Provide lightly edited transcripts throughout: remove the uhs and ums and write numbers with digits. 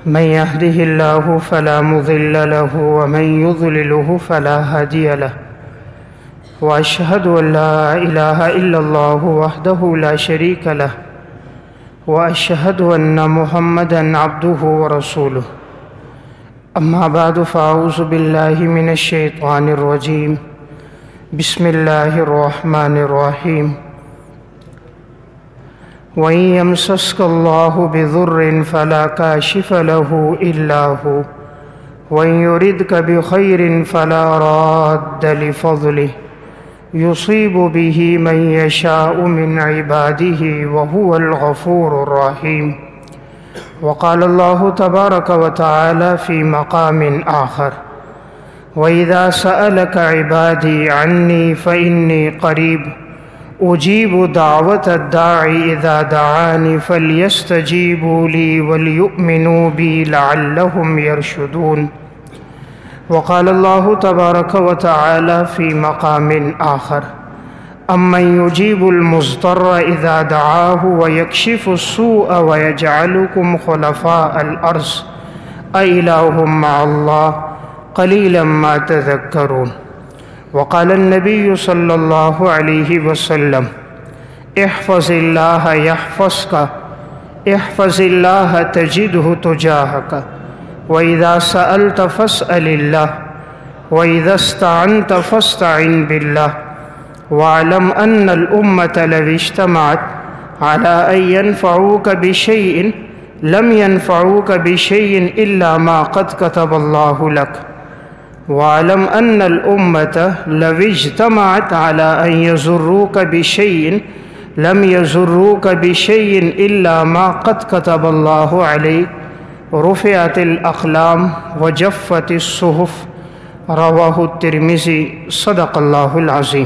من يهده الله فلا مضل له ومن يضلله فلا هادي له وأشهد أن لا إله إلا الله وحده لا شريك له وأشهد أن محمدًا عبده ورسوله أما بعد فأعوذ بالله من الشيطان الرجيم بسم الله الرحمن الرحيم وإن يمسسك الله بضر فلا كاشف له إلا هو وإن يردك بخير فلا راد لفضله يصيب به من يشاء من عباده وهو الغفور الرحيم. وقال الله تبارك وتعالى في مقام آخر وإذا سألك عبادي عني فإني قريب أجيب دعوة الداعي إذا دعاني فليستجيبوا لي وليؤمنوا بي لعلهم يرشدون. وقال الله تبارك وتعالى في مقام آخر أمن يجيب المضطر إذا دعاه ويكشف السوء ويجعلكم خلفاء الأرض أإله مع الله قليلا ما تذكرون. وقال النبي صلى الله عليه وسلم احفظ الله يحفظك احفظ الله تجده تجاهك وإذا سألت فاسأل الله وإذا استعنت فاستعن بالله واعلم أن الأمة لو اجتمعت على أن ينفعوك بشيء لم ينفعوك بشيء إلا ما قد كتب الله لك واعلم أن الأمة لو اجتمعت على أن يضروك بشيء لم يضروك بشيء إلا ما قد كتب الله عليك رفعت الأقلام وجفت الصحف. رواہ الترمذی. صدق اللہ العظیم.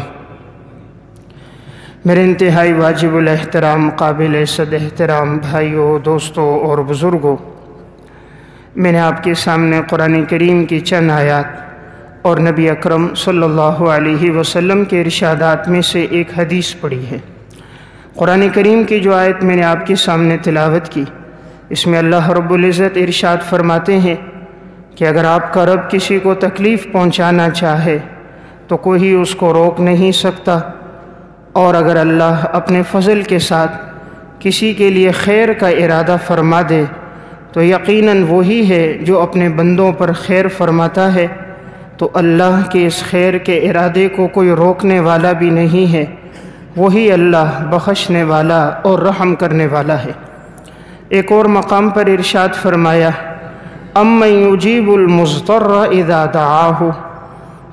میرے انتہائی واجب الاحترام قابل صد احترام بھائیوں، دوستوں اور بزرگوں، میں نے آپ کے سامنے قرآن کریم کی چند آیات اور نبی اکرم صلی اللہ علیہ وسلم کے ارشادات میں سے ایک حدیث پڑھی ہے. قرآن کریم کی جو آیت میں نے آپ کے سامنے تلاوت کی، اس میں اللہ رب العزت ارشاد فرماتے ہیں کہ اگر آپ کا رب کسی کو تکلیف پہنچانا چاہے تو کوئی اس کو روک نہیں سکتا، اور اگر اللہ اپنے فضل کے ساتھ کسی کے لیے خیر کا ارادہ فرما دے تو یقیناً وہی ہے جو اپنے بندوں پر خیر فرماتا ہے. تو اللہ کے اس خیر کے ارادے کو کوئی روکنے والا بھی نہیں ہے. وہی اللہ بخشنے والا اور رحم کرنے والا ہے. ایک اور مقام پر ارشاد فرمایا امن یجیب المضطر اذا دعاہ،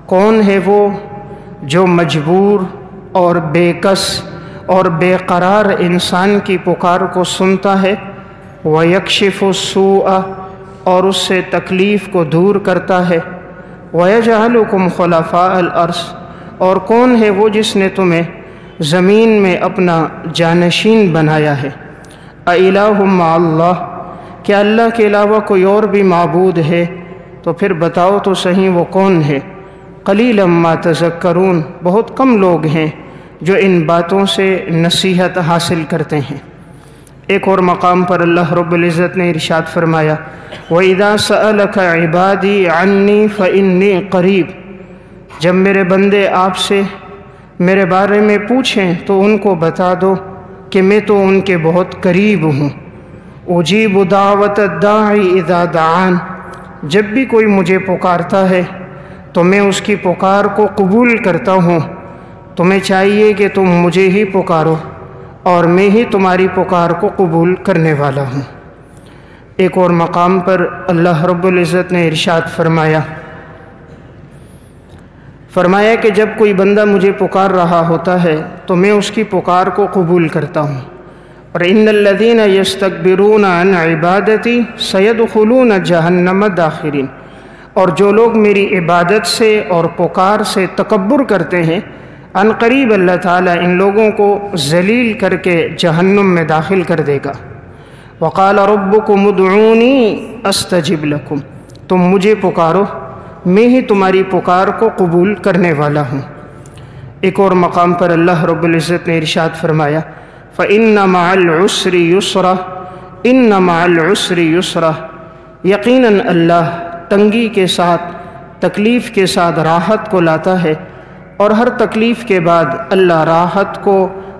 کون ہے وہ جو مجبور اور بے کس اور بے قرار انسان کی پکار کو سنتا ہے، ویکشف السوء، اور اس سے تکلیف کو دور کرتا ہے، ویجعلکم خلفاء الارض، اور کون ہے وہ جس نے تمہیں زمین میں اپنا جانشین بنایا ہے. اِلٰہ مع اللہ، کیا اللہ کے علاوہ کوئی اور بھی معبود ہے؟ تو پھر بتاؤ تو صحیح وہ کون ہے. قلیلا ما تذکرون، بہت کم لوگ ہیں جو ان باتوں سے نصیحت حاصل کرتے ہیں. ایک اور مقام پر اللہ رب العزت نے ارشاد فرمایا وَإِذَا سَأَلَكَ عِبَادِي عَنِّي فَإِنِّي قَرِيب، جب میرے بندے آپ سے میرے بارے میں پوچھیں تو ان کو بتا دو کہ میں تو ان کے بہت قریب ہوں. اجیب دعوت الداعی اذا دعان، جب بھی کوئی مجھے پکارتا ہے تو میں اس کی پکار کو قبول کرتا ہوں. تمہیں چاہیے کہ تم مجھے ہی پکارو اور میں ہی تمہاری پکار کو قبول کرنے والا ہوں. ایک اور مقام پر اللہ رب العزت نے ارشاد فرمایا کہ جب کوئی بندہ مجھے پکار رہا ہوتا ہے تو میں اس کی پکار کو قبول کرتا ہوں. اور ان الذین یستکبرون عن عبادتی سیدخلون جہنم داخرین، اور جو لوگ میری عبادت سے اور پکار سے تکبر کرتے ہیں، ان قریب اللہ تعالیٰ ان لوگوں کو ذلیل کر کے جہنم میں داخل کر دے گا. وقال ربکم ادعونی استجب لکم، تم مجھے پکارو میں ہی تمہاری پکار کو قبول کرنے والا ہوں. ایک اور مقام پر اللہ رب العزت نے ارشاد فرمایا فَإِنَّ مَعَ الْعُسْرِ يُسْرًا إِنَّ مَعَ الْعُسْرِ يُسْرًا یقیناً اللہ تنگی کے ساتھ تکلیف کے ساتھ راحت کو لاتا ہے، اور ہر تکلیف کے بعد اللہ راحت کو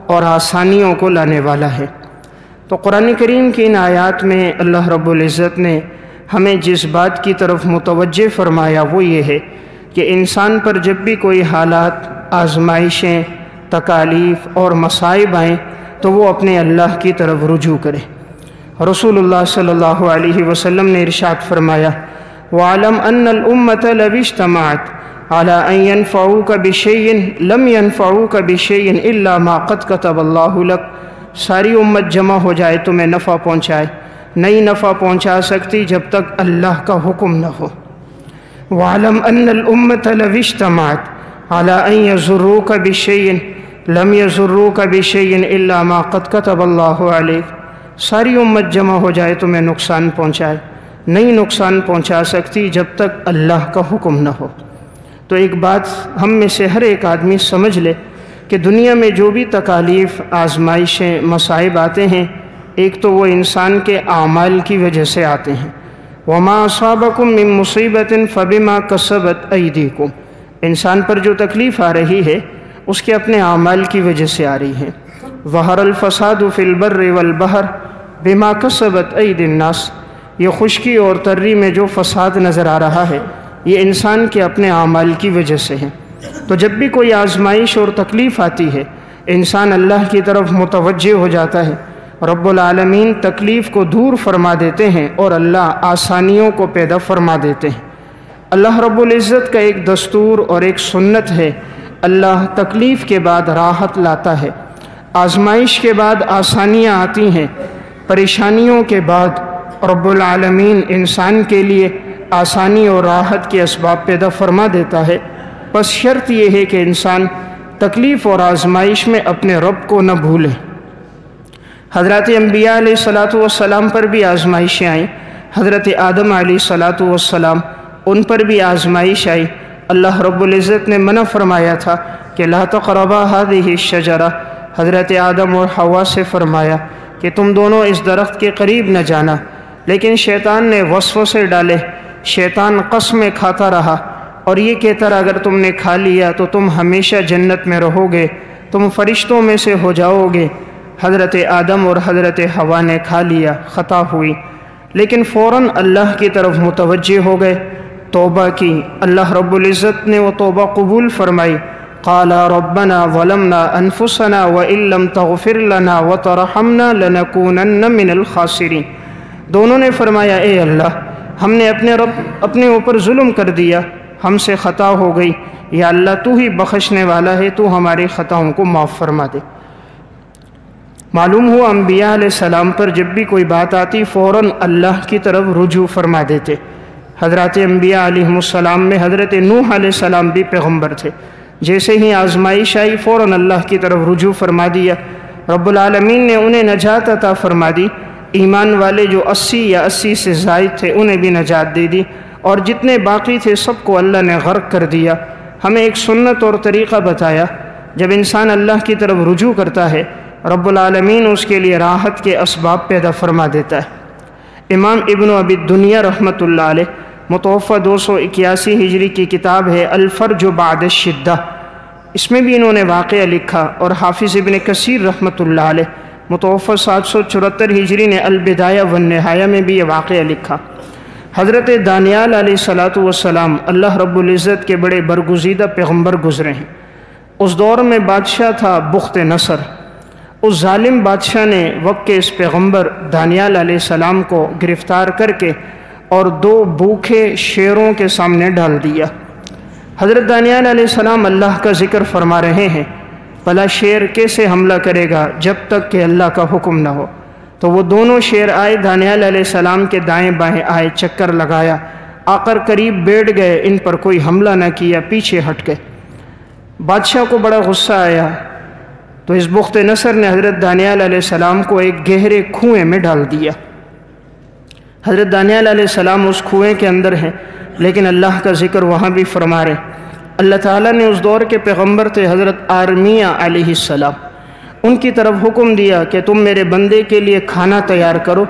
اور آسانیوں کو لانے والا ہے۔ تو قرآن کریم کی ان آیات میں اللہ رب العزت نے ہمیں جس بات کی طرف متوجہ فرمایا وہ یہ ہے کہ انسان پر جب بھی کوئی حالات، آزمائشیں، تکالیف اور مصائب آئیں تو وہ اپنے اللہ کی طرف رجوع کرے۔ رسول اللہ صلی اللہ علیہ وسلم نے ارشاد فرمایا، وَعَلَمْ أَنَّ الْأُمَّةَ لَوِ اجْتَمَعَتْ عَلَىٰ أَن يَنفَعُوكَ بِشَيْءٍ لَمْ يَنفَعُوكَ بِشَيْءٍ إِلَّا مَا قَدْ كَتَبَ اللَّهُ لَكَ۔ ساری امت جمع ہو جائے تمہیں نفع پہنچائے، نہیں نفع پہنچا سکتی جب تک اللہ کا حکم نہ ہو۔ وَعَلَمْ أَنَّ الْأُمَّةَ لَوِ اجْتَمَعَتْ عَلَىٰ أَن يَضُرُّوكَ بِشَيْءٍ لَمْ يَضُرُّوكَ بِشَيْءٍ إِلَّا مَا قَدْ كَتَبَ اللَّهُ عَلَيْكَ۔ ساری امت جمع ہو جائے تمہیں نقصان پہنچائے، نہیں نقصان پہنچا سکتی جب تک اللہ کا حکم نہ ہو۔ تو ایک بات ہم میں سے ہر ایک آدمی سمجھ لے کہ دنیا میں جو بھی تکالیف، آزمائشیں، مصائب آتے ہیں، ایک تو وہ انسان کے اعمال کی وجہ سے آتے ہیں۔ وَمَا أَصَابَكُم مِّن مُّصِيبَةٍ فَبِمَا كَسَبَتْ أَيْدِيكُمْ۔ انسان پر جو تکلیف آ رہی ہے اس کے اپنے اعمال کی وجہ سے آ رہی ہے۔ ظَهَرَ الْفَسَادُ فِي الْبَرِّ وَالْبَحْرِ بِمَا كَسَبَتْ أَيْدِي النَّاسِ۔ یہ خشکی اور تری میں جو فساد نظر آ رہا ہے یہ انسان کے اپنے اعمال کی وجہ سے ہے۔ تو جب بھی کوئی آزمائش اور تکلیف آتی ہے انسان اللہ کی طرف متوجہ ہو جاتا ہے، رب العالمین تکلیف کو دور فرما دیتے ہیں اور اللہ آسانیوں کو پیدا فرما دیتے ہیں۔ اللہ رب العزت کا ایک دستور اور ایک سنت ہے، اللہ تکلیف کے بعد راحت لاتا ہے، آزمائش کے بعد آسانیاں آتی ہیں، پریشانیوں کے بعد رب العالمین انسان کے لیے آسانی اور راحت کے اسباب پیدا فرما دیتا ہے۔ بس شرط یہ ہے کہ انسان تکلیف اور آزمائش میں اپنے رب کو نہ بھولے۔ حضرت انبیاء علیہ السلام پر بھی آزمائشیں آئیں، حضرت آدم علیہ السلام ان پر بھی آزمائش آئی۔ اللہ رب العزت نے منع فرمایا تھا کہ لا تقربا هذه الشجرہ، حضرت آدم اور حوا سے فرمایا کہ تم دونوں اس درخت کے قریب نہ جانا، لیکن شیطان نے وسوسے ڈالے، شیطان قسمیں کھاتا رہا اور یہ کہتا رہا اگر تم نے کھا لیا تو تم ہمیشہ جنت میں رہو گے، تم فرشتوں میں سے ہو جاؤ گے۔ حضرت آدم اور حضرت حوا نے کھا لیا، خطا ہوئی، لیکن فوراً اللہ کی طرف متوجہ ہو گئے، توبہ کی۔ اللہ رب العزت نے وہ توبہ قبول فرمائی۔ قال ربنا ظلمنا انفسنا وان لم تغفر لنا وترحمنا لنكونن من الخاسرین۔ دونوں نے فرمایا اے اللہ ہم نے اپنے اوپر ظلم کر دیا، ہم سے خطا ہو گئی، یا اللہ تو ہی بخشنے والا ہے، تو ہماری خطاؤں کو معاف فرما دے۔ معلوم ہوا انبیاء علیہ السلام پر جب بھی کوئی بات آتی فوراً اللہ کی طرف رجوع فرما دیتے۔ حضرات انبیاء علیہ السلام میں حضرت نوح علیہ السلام بھی پیغمبر تھے، جیسے ہی آزمائش آئی فوراً اللہ کی طرف رجوع فرما دیا، رب العالمین نے انہیں نجات عطا فرما دی۔ ایمان والے جو 80 یا 80 سے زائد تھے انہیں بھی نجات دے دی، اور جتنے باقی تھے سب کو اللہ نے غرق کر دیا۔ ہمیں ایک سنت اور طریقہ بتایا، جب انسان اللہ کی طرف رجوع کرتا ہے رب العالمین اس کے لیے راحت کے اسباب پیدا فرما دیتا ہے۔ امام ابن ابی الدنیا رحمۃ اللہ علیہ متوفہ 281 ہجری کی کتاب ہے الفرج بعد الشدہ، اس میں بھی انہوں نے واقعہ لکھا، اور حافظ ابن کثیر رحمۃ اللہ علیہ متوفہ 774 ہجری نے البدایہ والنہایہ میں بھی یہ واقعہ لکھا۔ حضرت دانیال علیہ السلام اللہ رب العزت کے بڑے برگزیدہ پیغمبر گزرے ہیں۔ اس دور میں بادشاہ تھا بخت نصر، اس ظالم بادشاہ نے وقت کے اس پیغمبر دانیال علیہ السلام کو گرفتار کر کے اور 2 بھوکے شیروں کے سامنے ڈال دیا۔ حضرت دانیال علیہ السلام اللہ کا ذکر فرما رہے ہیں، بھلا شیر کیسے حملہ کرے گا جب تک کہ اللہ کا حکم نہ ہو؟ تو وہ دونوں شیر آئے، دانیال علیہ السلام کے دائیں بائیں آئے، چکر لگایا، آ کر قریب بیٹھ گئے، ان پر کوئی حملہ نہ کیا، پیچھے ہٹ گئے۔ بادشاہ کو بڑا غصہ آیا تو اس بخت نصر نے حضرت دانیال علیہ السلام کو ایک گہرے کنویں میں ڈال دیا۔ حضرت دانیال علیہ السلام اس کنویں کے اندر ہیں، لیکن اللہ کا ذکر وہاں بھی فرما رہے۔ اللہ تعالیٰ نے اس دور کے پیغمبر تھے حضرت آرمیہ علیہ السلام، ان کی طرف حکم دیا کہ تم میرے بندے کے لیے کھانا تیار کرو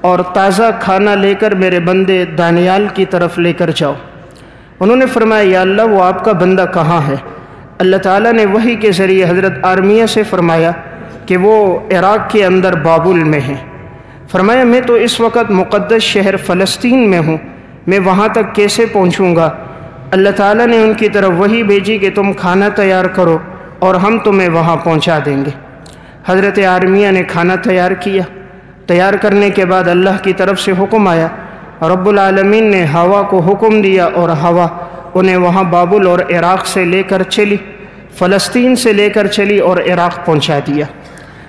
اور تازہ کھانا لے کر میرے بندے دانیال کی طرف لے کر جاؤ۔ انہوں نے فرمایا یا اللہ وہ آپ کا بندہ کہاں ہے؟ اللہ تعالیٰ نے وحی کے ذریعے حضرت آرمیہ سے فرمایا کہ وہ عراق کے اندر بابل میں ہیں۔ فرمایا میں تو اس وقت مقدس شہر فلسطین میں ہوں، میں وہاں تک کیسے پہنچوں گا؟ اللہ تعالیٰ نے ان کی طرف وحی بھیجی کہ تم کھانا تیار کرو اور ہم تمہیں وہاں پہنچا دیں گے۔ حضرت آرمیہ نے کھانا تیار کیا۔ تیار کرنے کے بعد اللہ کی طرف سے حکم آیا، رب العالمین نے ہوا کو حکم دیا اور ہوا انہیں وہاں بابل اور عراق سے لے کر چلی، فلسطین سے لے کر چلی اور عراق پہنچا دیا۔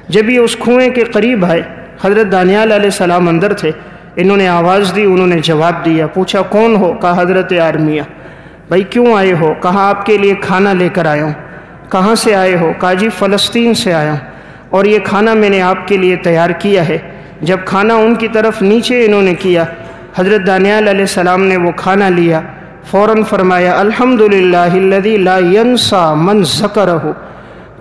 جب یہ اس کنویں کے قریب آئے، حضرت دانیال علیہ السلام اندر تھے، انہوں نے آواز دی، انہوں نے جواب دیا۔ پوچھا کون ہو؟ کہا حضرت آرمیہ۔ بھائی کیوں آئے ہو؟ کہا آپ کے لیے کھانا لے کر آیا ہوں۔ کہاں سے آئے ہو؟ کہا جی فلسطین سے آیا ہوں، اور یہ کھانا میں نے آپ کے لیے تیار کیا ہے۔ جب کھانا ان کی طرف نیچے انہوں نے کیا، حضرت دانیال علیہ السلام نے وہ کھانا لیا، فوراً فرمایا الحمدللہ الذی لا ینسیٰ من ذکرہ،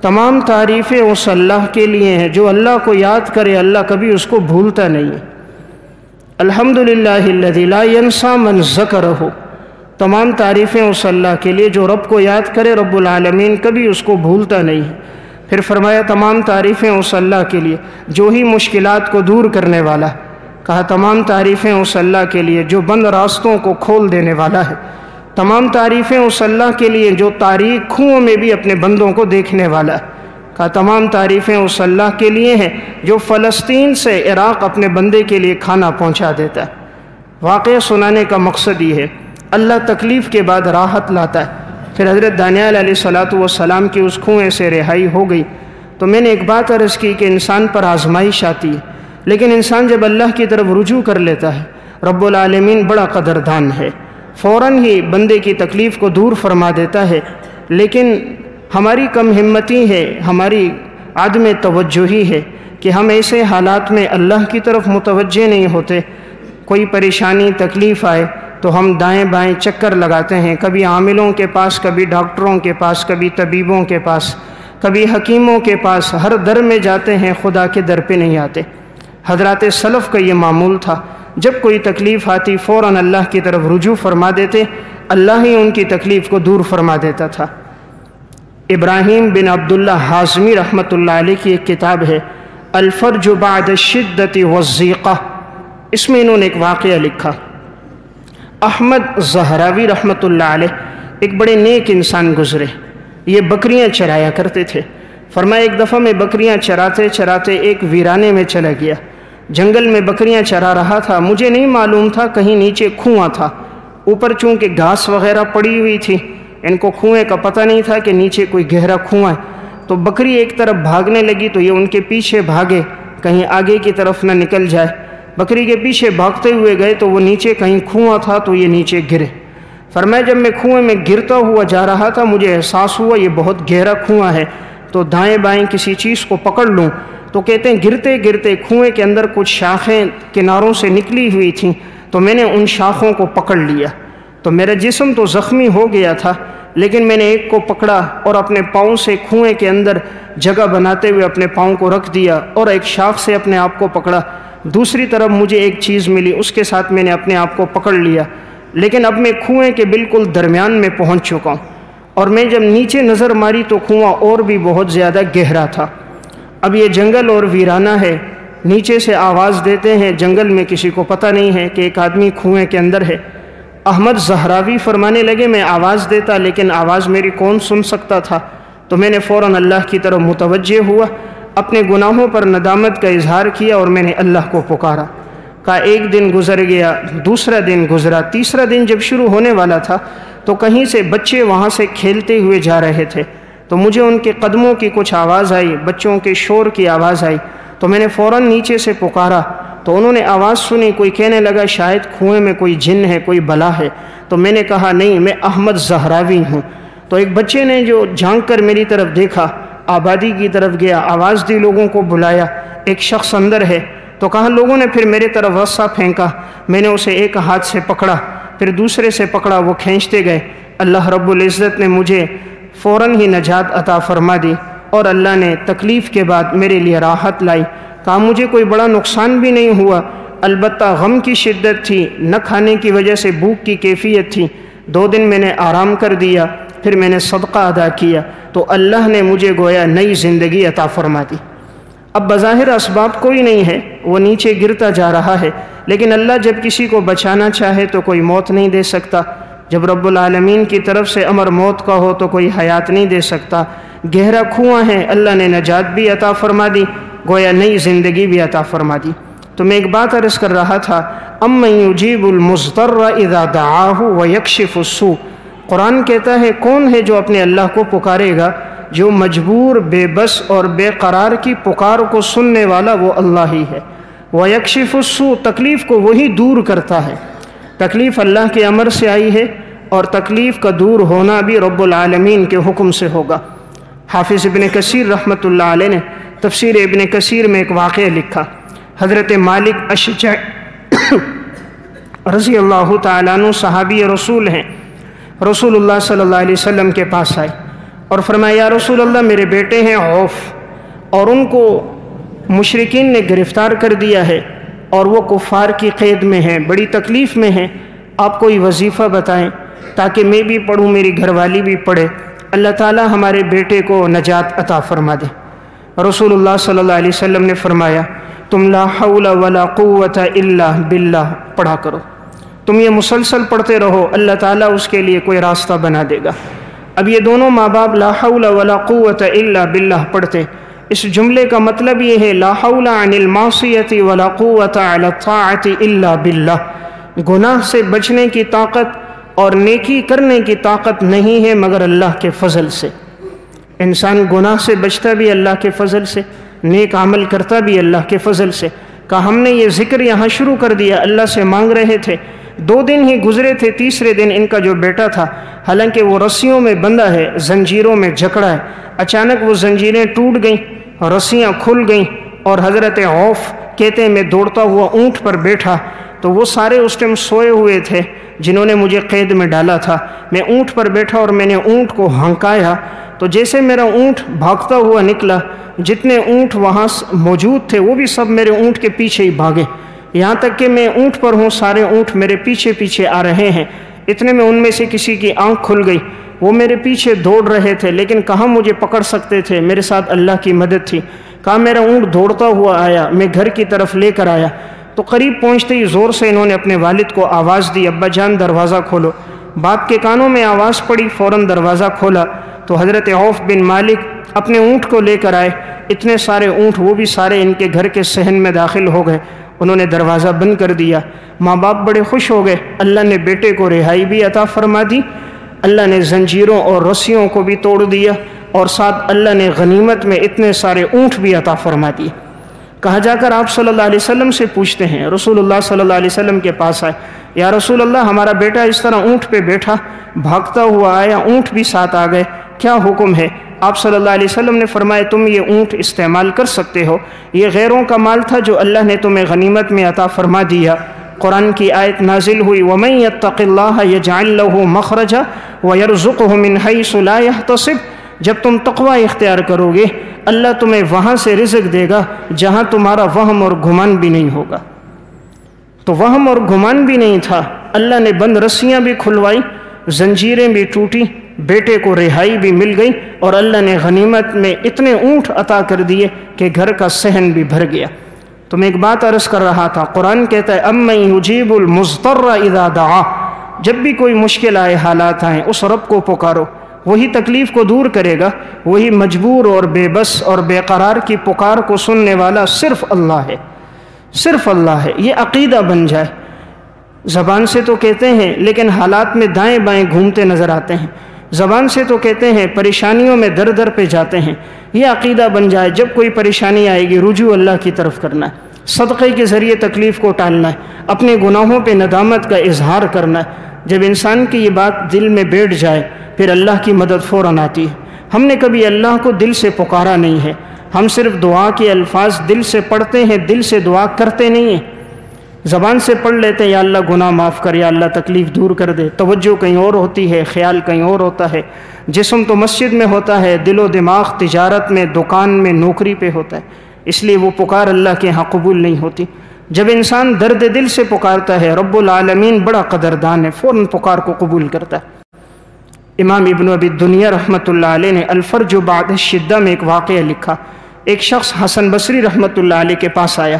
تمام تعریفیں اس اللہ کے لیے ہیں جو اللہ کو یاد کرے اللہ کبھی اس کو بھولتا نہیں ہے۔ الحمدللہ الذی لا ینسیٰ من ذکرہ، تمام تعریفیں اس اللہ کے لیے جو رب کو یاد کرے رب العالمین کبھی اس کو بھولتا نہیں ہے۔ پھر فرمایا تمام تعریفیں اس اللہ کے لیے جو ہی مشکلات کو دور کرنے والا ہے۔ کہا تمام تعریفیں اس اللہ کے لیے جو بند راستوں کو کھول دینے والا ہے۔ تمام تعریفیں اس اللہ کے لیے جو تاریک کنوؤں میں بھی اپنے بندوں کو دیکھنے والا ہے۔ کہا تمام تعریفیں اس اللہ کے لیے ہیں جو فلسطین سے عراق اپنے بندے کے لیے کھانا پہنچا دیتا ہے۔ واقعہ سنانے کا مقصد یہ ہے اللہ تکلیف کے بعد راحت لاتا ہے۔ پھر حضرت دانیال علیہ السلام کی اس کنویں سے رہائی ہو گئی تو میں نے ایک بات عرض کی کہ انسان پر آزمائش آتی ہے، لیکن انسان جب اللہ کی طرف رجوع کر لیتا ہے رب العالمین بڑا قدردان ہے، فوراً ہی بندے کی تکلیف کو دور فرما دیتا ہے۔ لیکن ہماری کم ہمتی ہے، ہماری عدم توجہی ہے کہ ہم ایسے حالات میں اللہ کی طرف متوجہ نہیں ہوتے۔ کوئی پریشانی تکلیف آئے تو ہم دائیں بائیں چکر لگاتے ہیں، کبھی عاملوں کے پاس، کبھی ڈاکٹروں کے پاس، کبھی طبیبوں کے پاس، کبھی حکیموں کے پاس، ہر در میں جاتے ہیں، خدا کے در پہ نہیں آتے۔ حضرات سلف کا یہ معمول تھا، جب کوئی تکلیف آتی فوراً اللہ کی طرف رجوع فرما دیتے، اللہ ہی ان کی تکلیف کو دور فرما دیتا تھا۔ ابراہیم بن عبداللہ حازمی رحمۃ اللہ علیہ کی ایک کتاب ہے الفرج بعد الشدۃ والضیقہ، اس میں انہوں نے ایک واقعہ لکھا۔ احمد زہراوی رحمۃ اللہ علیہ ایک بڑے نیک انسان گزرے، یہ بکریاں چرایا کرتے تھے۔ فرمایا ایک دفعہ میں بکریاں چراتے چراتے ایک ویرانے میں چلا گیا، جنگل میں بکریاں چرا رہا تھا، مجھے نہیں معلوم تھا کہیں نیچے کنواں تھا، اوپر چونکہ گھاس وغیرہ پڑی ہوئی تھی، ان کو کنویں کا پتہ نہیں تھا کہ نیچے کوئی گہرا کنواں ہے۔ تو بکری ایک طرف بھاگنے لگی تو یہ ان کے پیچھے بھاگے کہیں آگے کی طرف نہ نکل جائے۔ بکری کے پیچھے بھاگتے ہوئے گئے تو وہ نیچے کہیں کنواں تھا تو یہ نیچے گرے۔ فرمایا جب میں کنویں میں گرتا ہوا جا رہا تھا مجھے احساس ہوا یہ بہت گہرا کنواں ہے، تو دائیں بائیں کسی چیز کو پکڑ لوں، تو کہتے ہیں گرتے گرتے کنویں کے اندر کچھ شاخیں کناروں سے نکلی ہوئی تھیں، تو میں نے ان شاخوں کو پکڑ لیا، تو میرا جسم تو زخمی ہو گیا تھا، لیکن میں نے ایک کو پکڑا اور اپنے پاؤں سے کنویں کے اندر جگہ بناتے ہوئے اپنے پاؤں کو رکھ دیا اور ایک شاخ سے اپنے آپ کو پکڑا، دوسری طرف مجھے ایک چیز ملی اس کے ساتھ میں نے اپنے آپ کو پکڑ لیا، لیکن اب میں کنویں کے بالکل درمیان میں پہنچ چکا ہوں، اور میں جب نیچے نظر ماری تو کنواں اور بھی بہت زیادہ گہرا تھا۔ اب یہ جنگل اور ویرانہ ہے، نیچے سے آواز دیتے ہیں، جنگل میں کسی کو پتہ نہیں ہے کہ ایک آدمی کنویں کے اندر ہے۔ احمد زہراوی فرمانے لگے میں آواز دیتا لیکن آواز میری کون سن سکتا تھا، تو میں نے فوراً اللہ کی طرف متوجہ ہوا، اپنے گناہوں پر ندامت کا اظہار کیا اور میں نے اللہ کو پکارا۔ کہا ایک دن گزر گیا، دوسرا دن گزرا، تیسرا دن جب شروع ہونے والا تھا تو کہیں سے بچے وہاں سے کھیلتے ہوئے جا رہے تھے، تو مجھے ان کے قدموں کی کچھ آواز آئی، بچوں کے شور کی آواز آئی، تو میں نے فوراً نیچے سے پکارا، تو انہوں نے آواز سنی، کوئی کہنے لگا شاید کنویں میں کوئی جن ہے، کوئی بلا ہے، تو میں نے کہا نہیں میں احمد زہراوی ہوں۔ تو ایک بچے نے جو جھانک کر میری طرف دیکھا، آبادی کی طرف گیا، آواز دی، لوگوں کو بلایا، ایک شخص اندر ہے، تو کہا لوگوں نے پھر میرے طرف رسا پھینکا، میں نے اسے ایک ہاتھ سے پکڑا، پھر دوسرے سے پکڑا، وہ کھینچتے گئے، اللہ رب العزت نے مجھے فوراً ہی نجات عطا فرما دی اور اللہ نے تکلیف کے بعد میرے لیے راحت لائی۔ کہا مجھے کوئی بڑا نقصان بھی نہیں ہوا، البتہ غم کی شدت تھی، نہ کھانے کی وجہ سے بھوک کی کیفیت تھی۔ 2 دن میں نے آرام کر دیا، پھر میں نے صدقہ ادا کیا تو اللہ نے مجھے گویا نئی زندگی عطا فرما دی۔ اب بظاہر اسباب کوئی نہیں ہے، وہ نیچے گرتا جا رہا ہے، لیکن اللہ جب کسی کو بچانا چاہے تو کوئی موت نہیں دے سکتا۔ جب رب العالمین کی طرف سے امر موت کا ہو تو کوئی حیات نہیں دے سکتا۔ گہرا کنواں ہے، اللہ نے نجات بھی عطا فرما دی، گویا نئی زندگی بھی عطا فرما دی۔ تو میں ایک بات عرض کر رہا تھا، امن یجیب المضطر اذا دعاہ ویکشف السوء۔ قرآن کہتا ہے کون ہے جو اپنے اللہ کو پکارے گا؟ جو مجبور، بے بس اور بے قرار کی پکار کو سننے والا وہ اللہ ہی ہے۔ ویکشف السوء، تکلیف کو وہی دور کرتا ہے۔ تکلیف اللہ کے امر سے آئی ہے اور تکلیف کا دور ہونا بھی رب العالمین کے حکم سے ہوگا۔ حافظ ابن کثیر رحمۃ اللہ علیہ نے تفسیر ابن کثیر میں ایک واقعہ لکھا۔ حضرت مالک اشجع رضی اللہ تعالیٰ عنہ صحابی رسول ہیں، رسول اللہ صلی اللہ علیہ وسلم کے پاس آئے اور فرمایا یا رسول اللہ میرے بیٹے ہیں عوف اور ان کو مشرکین نے گرفتار کر دیا ہے اور وہ کفار کی قید میں ہیں، بڑی تکلیف میں ہیں، آپ کوئی وظیفہ بتائیں تاکہ میں بھی پڑھوں، میری گھر والی بھی پڑھے، اللہ تعالیٰ ہمارے بیٹے کو نجات عطا فرما دے۔ رسول اللہ صلی اللہ علیہ وسلم نے فرمایا تم لا حول ولا قوت الا باللہ پڑھا کرو، تم یہ مسلسل پڑھتے رہو، اللہ تعالیٰ اس کے لیے کوئی راستہ بنا دے گا۔ اب یہ دونوں ماں باپ لا حول ولا قوت الا باللہ پڑھتے، اس جملے کا مطلب یہ ہے لا حول عن المعصیۃ ولا قوت علی الطاعۃ الا باللہ، گناہ سے بچنے کی طاقت اور نیکی کرنے کی طاقت نہیں ہے مگر اللہ کے فضل سے۔ انسان گناہ سے بچتا بھی اللہ کے فضل سے، نیک عمل کرتا بھی اللہ کے فضل سے۔ کہا ہم نے یہ ذکر یہاں شروع کر دیا، اللہ سے مانگ رہے تھے، 2 دن ہی گزرے تھے، تیسرے دن ان کا جو بیٹا تھا حالانکہ وہ رسیوں میں بندھا ہے، زنجیروں میں جکڑا ہے، اچانک وہ زنجیریں ٹوٹ گئیں، رسیاں کھل گئیں اور حضرت عوف کہتے ہیں میں دوڑتا ہوا اونٹ پر بیٹھا تو وہ سارے اس ٹائم سوئے ہوئے تھے جنہوں نے مجھے قید میں ڈالا تھا۔ میں اونٹ پر بیٹھا اور میں نے اونٹ کو ہنکایا تو جیسے میرا اونٹ بھاگتا ہوا نکلا، جتنے اونٹ وہاں موجود تھے وہ بھی سب میرے اونٹ کے پیچھے ہی بھاگے، یہاں تک کہ میں اونٹ پر ہوں، سارے اونٹ میرے پیچھے پیچھے آ رہے ہیں۔ اتنے میں ان میں سے کسی کی آنکھ کھل گئی، وہ میرے پیچھے دوڑ رہے تھے لیکن کہاں مجھے پکڑ سکتے تھے، میرے ساتھ اللہ کی مدد تھی۔ کہا میرا اونٹ دوڑتا ہوا آیا، میں گھر کی طرف لے کر آیا تو قریب پہنچتے ہی زور سے انہوں نے اپنے والد کو آواز دی ابا جان دروازہ کھولو۔ باپ کے کانوں میں آواز پڑی، فوراً دروازہ کھولا تو حضرت عوف بن مالک اپنے اونٹ کو لے کر آئے، اتنے سارے اونٹ وہ بھی سارے ان کے گھر کے صحن میں داخل ہو گئے، انہوں نے دروازہ بند کر دیا۔ ماں باپ بڑے خوش ہو گئے، اللہ نے بیٹے کو رہائی بھی عطا فرما دی، اللہ نے زنجیروں اور رسیوں کو بھی توڑ دیا اور ساتھ اللہ نے غنیمت میں اتنے سارے اونٹ بھی عطا فرما دیے۔ کہا جا کر آپ صلی اللہ علیہ وسلم سے پوچھتے ہیں، رسول اللہ صلی اللہ علیہ وسلم کے پاس آئے، یا رسول اللہ ہمارا بیٹا اس طرح اونٹ پہ بیٹھا بھاگتا ہوا آیا، اونٹ بھی ساتھ آ گئے، کیا حکم ہے؟ آپ صلی اللہ علیہ وسلم نے فرمایا تم یہ اونٹ استعمال کر سکتے ہو، یہ غیروں کا مال تھا جو اللہ نے تمہیں غنیمت میں عطا فرما دیا۔ قرآن کی آیت نازل ہوئی وَمَن يَتَّقِ اللَّهَ يَجْعَل لَّهُ مَخْرَجًا وَيَرْزُقْهُ مِنْ حَيْثُ لَا يَحْتَسِبُ، جب تم تقوی اختیار کرو گے اللہ تمہیں وہاں سے رزق دے گا جہاں تمہارا وہم اور گمان بھی نہیں ہوگا۔ تو وہم اور گمان بھی نہیں تھا، اللہ نے بند رسیاں بھی کھلوائی، زنجیریں بھی ٹوٹی، بیٹے کو رہائی بھی مل گئی اور اللہ نے غنیمت میں اتنے اونٹ عطا کر دیے کہ گھر کا صحن بھی بھر گیا۔ تو میں ایک بات عرض کر رہا تھا، قرآن کہتا ہے امن یجیب المضطر اذا دعا، جب بھی کوئی مشکل آئے، حالات آئیں، اس رب کو پکارو، وہی تکلیف کو دور کرے گا، وہی مجبور اور بے بس اور بے قرار کی پکار کو سننے والا صرف اللہ ہے، صرف اللہ ہے۔ یہ عقیدہ بن جائے، زبان سے تو کہتے ہیں لیکن حالات میں دائیں بائیں گھومتے نظر آتے ہیں، زبان سے تو کہتے ہیں پریشانیوں میں در در پہ جاتے ہیں، یہ عقیدہ بن جائے جب کوئی پریشانی آئے گی رجوع اللہ کی طرف کرنا ہے، صدقے کے ذریعے تکلیف کو ٹالنا ہے، اپنے گناہوں پہ ندامت کا اظہار کرنا ہے۔ جب انسان کی یہ بات دل میں بیٹھ جائے پھر اللہ کی مدد فوراً آتی ہے۔ ہم نے کبھی اللہ کو دل سے پکارا نہیں ہے، ہم صرف دعا کے الفاظ دل سے پڑھتے ہیں، دل سے دعا کرتے نہیں ہیں۔ زبان سے پڑھ لیتے ہیں یا اللہ گناہ معاف کر، یا اللہ تکلیف دور کر دے، توجہ کہیں اور ہوتی ہے، خیال کہیں اور ہوتا ہے، جسم تو مسجد میں ہوتا ہے، دل و دماغ تجارت میں، دکان میں، نوکری پہ ہوتا ہے، اس لیے وہ پکار اللہ کے ہاں قبول نہیں ہوتی۔ جب انسان درد دل سے پکارتا ہے رب العالمین بڑا قدردان ہے، فوراً پکار کو قبول کرتا ہے۔ امام ابن ابی الدنیا رحمۃ اللہ علیہ نے الفرج بعد الشدہ میں ایک واقعہ لکھا۔ ایک شخص حسن بصری رحمۃ اللہ علیہ کے پاس آیا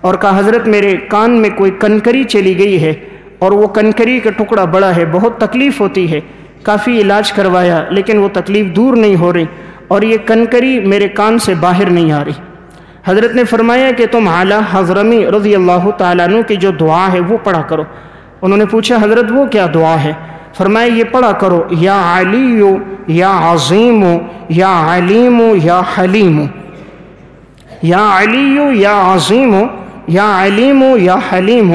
اور کہا حضرت میرے کان میں کوئی کنکری چلی گئی ہے اور وہ کنکری کا ٹکڑا بڑا ہے، بہت تکلیف ہوتی ہے، کافی علاج کروایا لیکن وہ تکلیف دور نہیں ہو رہی اور یہ کنکری میرے کان سے باہر نہیں آ رہی۔ حضرت نے فرمایا کہ تم اعلیٰ حضرمی رضی اللہ تعالیٰ عنہ کی جو دعا ہے وہ پڑھا کرو۔ انہوں نے پوچھا حضرت وہ کیا دعا ہے؟ فرمایا یہ پڑھا کرو، یا علی یا عظیم یا علیم یا حلیم، یا علی یا عظیم یا علیم یا حلیم۔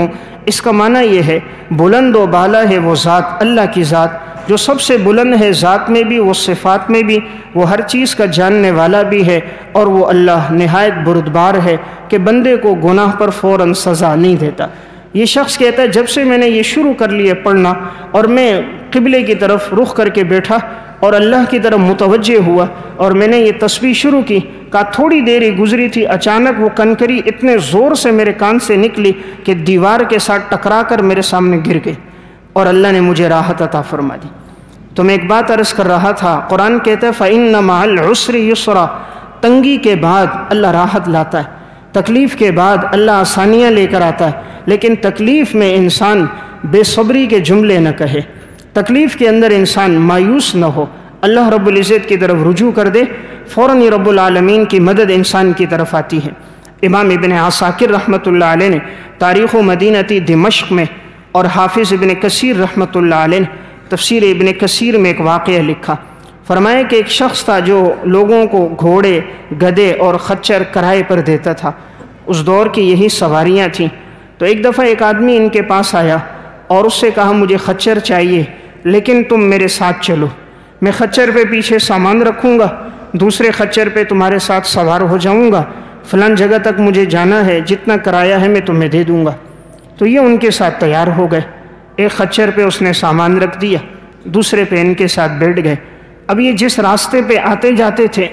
اس کا معنی یہ ہے بلند و بالا ہے وہ ذات، اللہ کی ذات جو سب سے بلند ہے، ذات میں بھی، وہ صفات میں بھی، وہ ہر چیز کا جاننے والا بھی ہے، اور وہ اللہ نہایت بردبار ہے کہ بندے کو گناہ پر فوراً سزا نہیں دیتا۔ یہ شخص کہتا ہے جب سے میں نے یہ شروع کر لیا پڑھنا اور میں قبلے کی طرف رخ کر کے بیٹھا اور اللہ کی طرف متوجہ ہوا اور میں نے یہ تسبیح شروع کی، کہا تھوڑی دیر ہی گزری تھی اچانک وہ کنکری اتنے زور سے میرے کان سے نکلی کہ دیوار کے ساتھ ٹکرا کر میرے سامنے گر گئی اور اللہ نے مجھے راحت عطا فرما دی۔ تو میں ایک بات عرض کر رہا تھا، قرآن کہتا ہے فَإِنَّ مَعَ الْعُسْرِ يُسْرًا، تنگی کے بعد اللہ راحت لاتا ہے، تکلیف کے بعد اللہ آسانیاں لے کر آتا ہے، لیکن تکلیف میں انسان بے صبری کے جملے نہ کہے، تکلیف کے اندر انسان مایوس نہ ہو، اللہ رب العزت کی طرف رجوع کر دے، فوراً ہی رب العالمین کی مدد انسان کی طرف آتی ہے۔ امام ابن عساکر رحمۃ اللہ علیہ نے تاریخ مدینہ دمشق میں اور حافظ ابن کثیر رحمۃ اللہ علیہ نے تفسیر ابن کثیر میں ایک واقعہ لکھا۔ فرمایا کہ ایک شخص تھا جو لوگوں کو گھوڑے، گدھے اور خچر کرائے پر دیتا تھا، اس دور کی یہی سواریاں تھیں۔ تو ایک دفعہ ایک آدمی ان کے پاس آیا اور اس سے کہا مجھے خچر چاہیے لیکن تم میرے ساتھ چلو، میں خچر پہ پیچھے سامان رکھوں گا، دوسرے خچر پہ تمہارے ساتھ سوار ہو جاؤں گا، فلان جگہ تک مجھے جانا ہے، جتنا کرایہ ہے میں تمہیں دے دوں گا۔ تو یہ ان کے ساتھ تیار ہو گئے، ایک خچر پہ اس نے سامان رکھ دیا، دوسرے پہ ان کے ساتھ بیٹھ گئے۔ اب یہ جس راستے پہ آتے جاتے تھے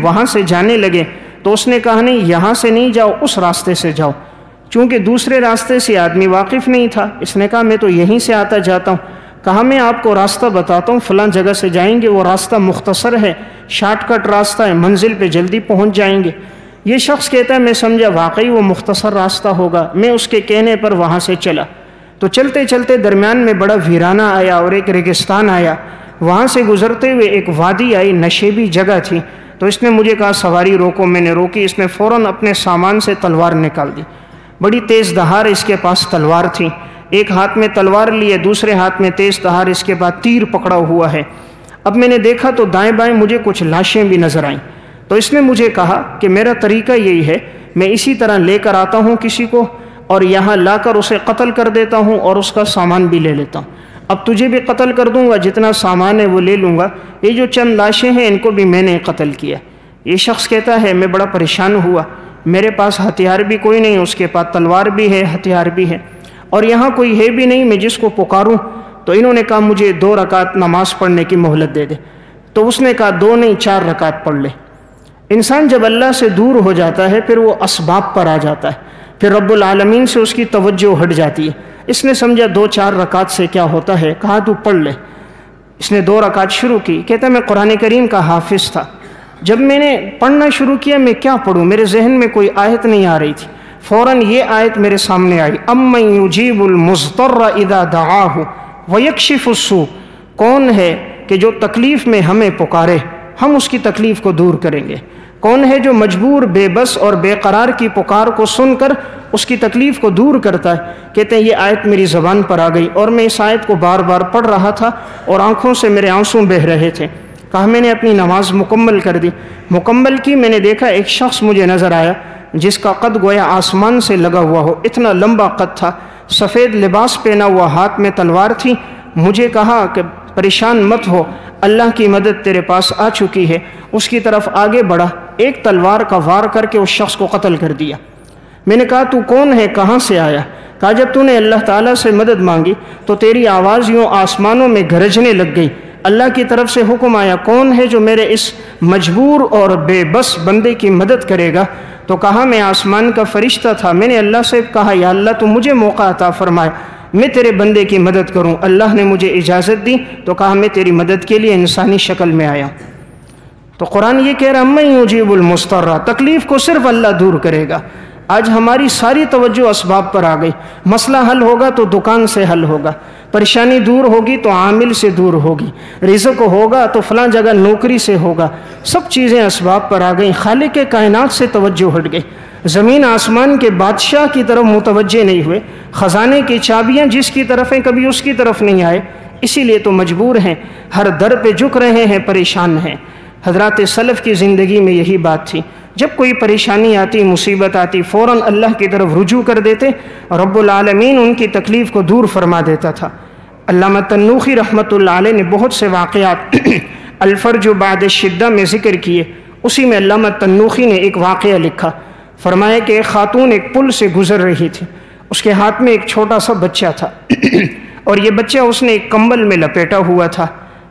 وہاں سے جانے لگے تو اس نے کہا نہیں یہاں سے نہیں جاؤ، اس راستے سے جاؤ، چونکہ دوسرے راستے سے آدمی واقف نہیں تھا۔ اس نے کہا میں تو یہیں سے آتا جاتا ہوں۔ کہا میں آپ کو راستہ بتاتا ہوں، فلاں جگہ سے جائیں گے، وہ راستہ مختصر ہے، شارٹ کٹ راستہ ہے، منزل پہ جلدی پہنچ جائیں گے۔ یہ شخص کہتا ہے میں سمجھا واقعی وہ مختصر راستہ ہوگا، میں اس کے کہنے پر وہاں سے چلا۔ تو چلتے چلتے درمیان میں بڑا ویرانہ آیا اور ایک ریگستان آیا، وہاں سے گزرتے ہوئے ایک وادی آئی، نشیبی جگہ تھی۔ تو اس نے مجھے کہا سواری روکو، میں نے روکی، اس نے فوراً اپنے سامان سے تلوار نکال دی، بڑی تیز دھار اس کے پاس تلوار تھی، ایک ہاتھ میں تلوار لیے، دوسرے ہاتھ میں تیز دھار، اس کے بعد تیر پکڑا ہوا ہے۔ اب میں نے دیکھا تو دائیں بائیں مجھے کچھ لاشیں بھی نظر آئیں۔ تو اس نے مجھے کہا کہ میرا طریقہ یہی ہے، میں اسی طرح لے کر آتا ہوں کسی کو اور یہاں لا کر اسے قتل کر دیتا ہوں اور اس کا سامان بھی لے لیتا ہوں۔ اب تجھے بھی قتل کر دوں گا، جتنا سامان ہے وہ لے لوں گا، یہ جو چند لاشیں ہیں ان کو بھی میں نے قتل کیا۔ یہ شخص کہتا ہے میں بڑا پریشان ہوا، میرے پاس ہتھیار بھی کوئی نہیں، اس کے پاس تلوار بھی ہے، ہتھیار بھی ہے، اور یہاں کوئی ہے بھی نہیں میں جس کو پکاروں۔ تو انہوں نے کہا مجھے 2 رکعت نماز پڑھنے کی مہلت دے دے۔ تو اس نے کہا 2 نہیں 4 رکعت پڑھ لے۔ انسان جب اللہ سے دور ہو جاتا ہے پھر وہ اسباب پر آ جاتا ہے، پھر رب العالمین سے اس کی توجہ ہٹ جاتی ہے۔ اس نے سمجھا 2-4 رکعت سے کیا ہوتا ہے، کہا تو پڑھ لے۔ اس نے 2 رکعت شروع کی، کہتا میں قرآن کریم کا حافظ تھا، جب میں نے پڑھنا شروع کیا میں کیا پڑھوں، میرے ذہن میں کوئی آیت نہیں آ رہی تھی، فوراً یہ آیت میرے سامنے آئی، امن یجیب المضطر اذا دعاہ ویکشف السوء، کون ہے کہ جو تکلیف میں ہمیں پکارے ہم اس کی تکلیف کو دور کریں گے، کون ہے جو مجبور، بے بس اور بے قرار کی پکار کو سن کر اس کی تکلیف کو دور کرتا ہے۔ کہتے ہیں یہ آیت میری زبان پر آ گئی اور میں اس آیت کو بار بار پڑھ رہا تھا اور آنکھوں سے میرے آنسو بہہ رہے تھے۔ کہا میں نے اپنی نماز مکمل کر دی، مکمل کی، میں نے دیکھا ایک شخص مجھے نظر آیا جس کا قد گویا آسمان سے لگا ہوا ہو، اتنا لمبا قد تھا، سفید لباس پہنا ہوا، ہاتھ میں تلوار تھی۔ مجھے کہا کہ پریشان مت ہو، اللہ کی مدد تیرے پاس آ چکی ہے۔ اس کی طرف آگے بڑھا، ایک تلوار کا وار کر کے اس شخص کو قتل کر دیا۔ میں نے کہا تو کون ہے، کہاں سے آیا؟ کہا جب تو نے اللہ تعالیٰ سے مدد مانگی تو تیری آواز یوں آسمانوں میں گرجنے لگ گئی، اللہ کی طرف سے حکم آیا کون ہے جو میرے اس مجبور اور بے بس بندے کی مدد کرے گا؟ تو کہا میں آسمان کا فرشتہ تھا، میں نے اللہ سے کہا یا اللہ تو مجھے موقع عطا فرمائے، میں تیرے بندے کی مدد کروں۔ اللہ نے مجھے اجازت دی تو کہا میں تیری مدد کے لیے انسانی شکل میں آیا۔ تو قرآن یہ کہہ رہا من یجیب المضطر، تکلیف کو صرف اللہ دور کرے گا۔ آج ہماری ساری توجہ اسباب پر آ گئی، مسئلہ حل ہوگا تو دکان سے حل ہوگا، پریشانی دور ہوگی تو عامل سے دور ہوگی، رزق ہوگا تو فلاں جگہ نوکری سے ہوگا، سب چیزیں اسباب پر آ گئیں، خالق کائنات سے توجہ ہٹ گئی، زمین آسمان کے بادشاہ کی طرف متوجہ نہیں ہوئے، خزانے کی چابیاں جس کی طرف ہیں کبھی اس کی طرف نہیں آئے، اسی لیے تو مجبور ہیں، ہر در پہ جھک رہے ہیں، پریشان ہیں۔ حضرات سلف کی زندگی میں یہی بات تھی، جب کوئی پریشانی آتی، مصیبت آتی، فوراً اللہ کی طرف رجوع کر دیتے اور رب العالمین ان کی تکلیف کو دور فرما دیتا تھا۔ علامہ تنوخی رحمۃ اللہ علیہ نے بہت سے واقعات الفرج بعد الشدہ میں ذکر کیے، اسی میں علامہ تنوخی نے ایک واقعہ لکھا، فرمایا کہ ایک خاتون ایک پل سے گزر رہی تھی، اس کے ہاتھ میں ایک چھوٹا سا بچہ تھا اور یہ بچہ اس نے ایک کمبل میں لپیٹا ہوا تھا،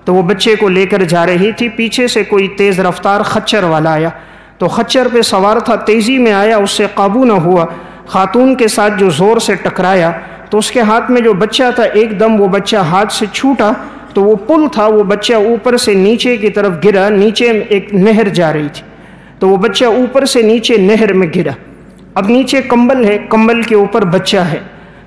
تو وہ بچے کو لے کر جا رہی تھی، پیچھے سے کوئی تیز رفتار خچر والا آیا، تو خچر پہ سوار تھا، تیزی میں آیا، اس سے قابو نہ ہوا، خاتون کے ساتھ جو زور سے ٹکرایا تو اس کے ہاتھ میں جو بچہ تھا ایک دم وہ بچہ ہاتھ سے چھوٹا، تو وہ پل تھا، وہ بچہ اوپر سے نیچے کی طرف گرا، نیچے ایک نہر جا رہی تھی، تو وہ بچہ اوپر سے نیچے نہر میں گرا۔ اب نیچے کمبل ہے، کمبل کے اوپر بچہ ہے،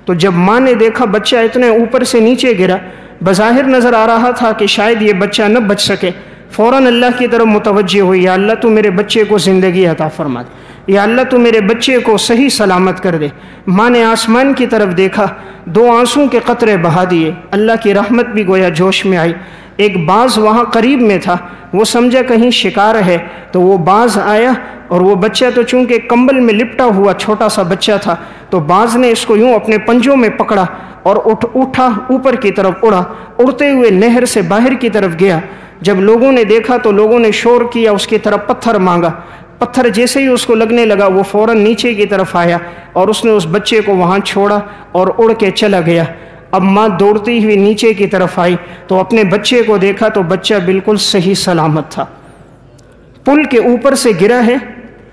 تو جب ماں نے دیکھا بچہ اتنے اوپر سے نیچے گرا، بظاہر نظر آ رہا تھا کہ شاید یہ بچہ نہ بچ سکے، فوراً اللہ کی طرف متوجہ ہوئی، یا اللہ تو میرے بچے کو زندگی عطا فرما دے، یا اللہ تو میرے بچے کو صحیح سلامت کر دے۔ ماں نے آسمان کی طرف دیکھا، دو آنسوں کے قطرے بہا دیے، اللہ کی رحمت بھی گویا جوش میں آئی۔ ایک باز وہاں قریب میں تھا، وہ سمجھا کہیں شکار ہے، تو وہ باز آیا اور وہ بچہ تو چونکہ کمبل میں لپٹا ہوا چھوٹا سا بچہ تھا، تو باز نے اس کو یوں اپنے پنجوں میں پکڑا اور اٹھا اوپر کی طرف اڑا، اڑتے ہوئے نہر سے باہر کی طرف گیا۔ جب لوگوں نے دیکھا تو لوگوں نے شور کیا، اس کی طرف پتھر مانگا، پتھر جیسے ہی اس کو لگنے لگا وہ فوراً نیچے کی طرف آیا اور اس نے اس بچے کو وہاں چھوڑا اور اڑ کے چلا گیا۔ اب ماں دوڑتی ہوئی نیچے کی طرف آئی تو اپنے بچے کو دیکھا تو بچہ بالکل صحیح سلامت تھا، پل کے اوپر سے گرا ہے،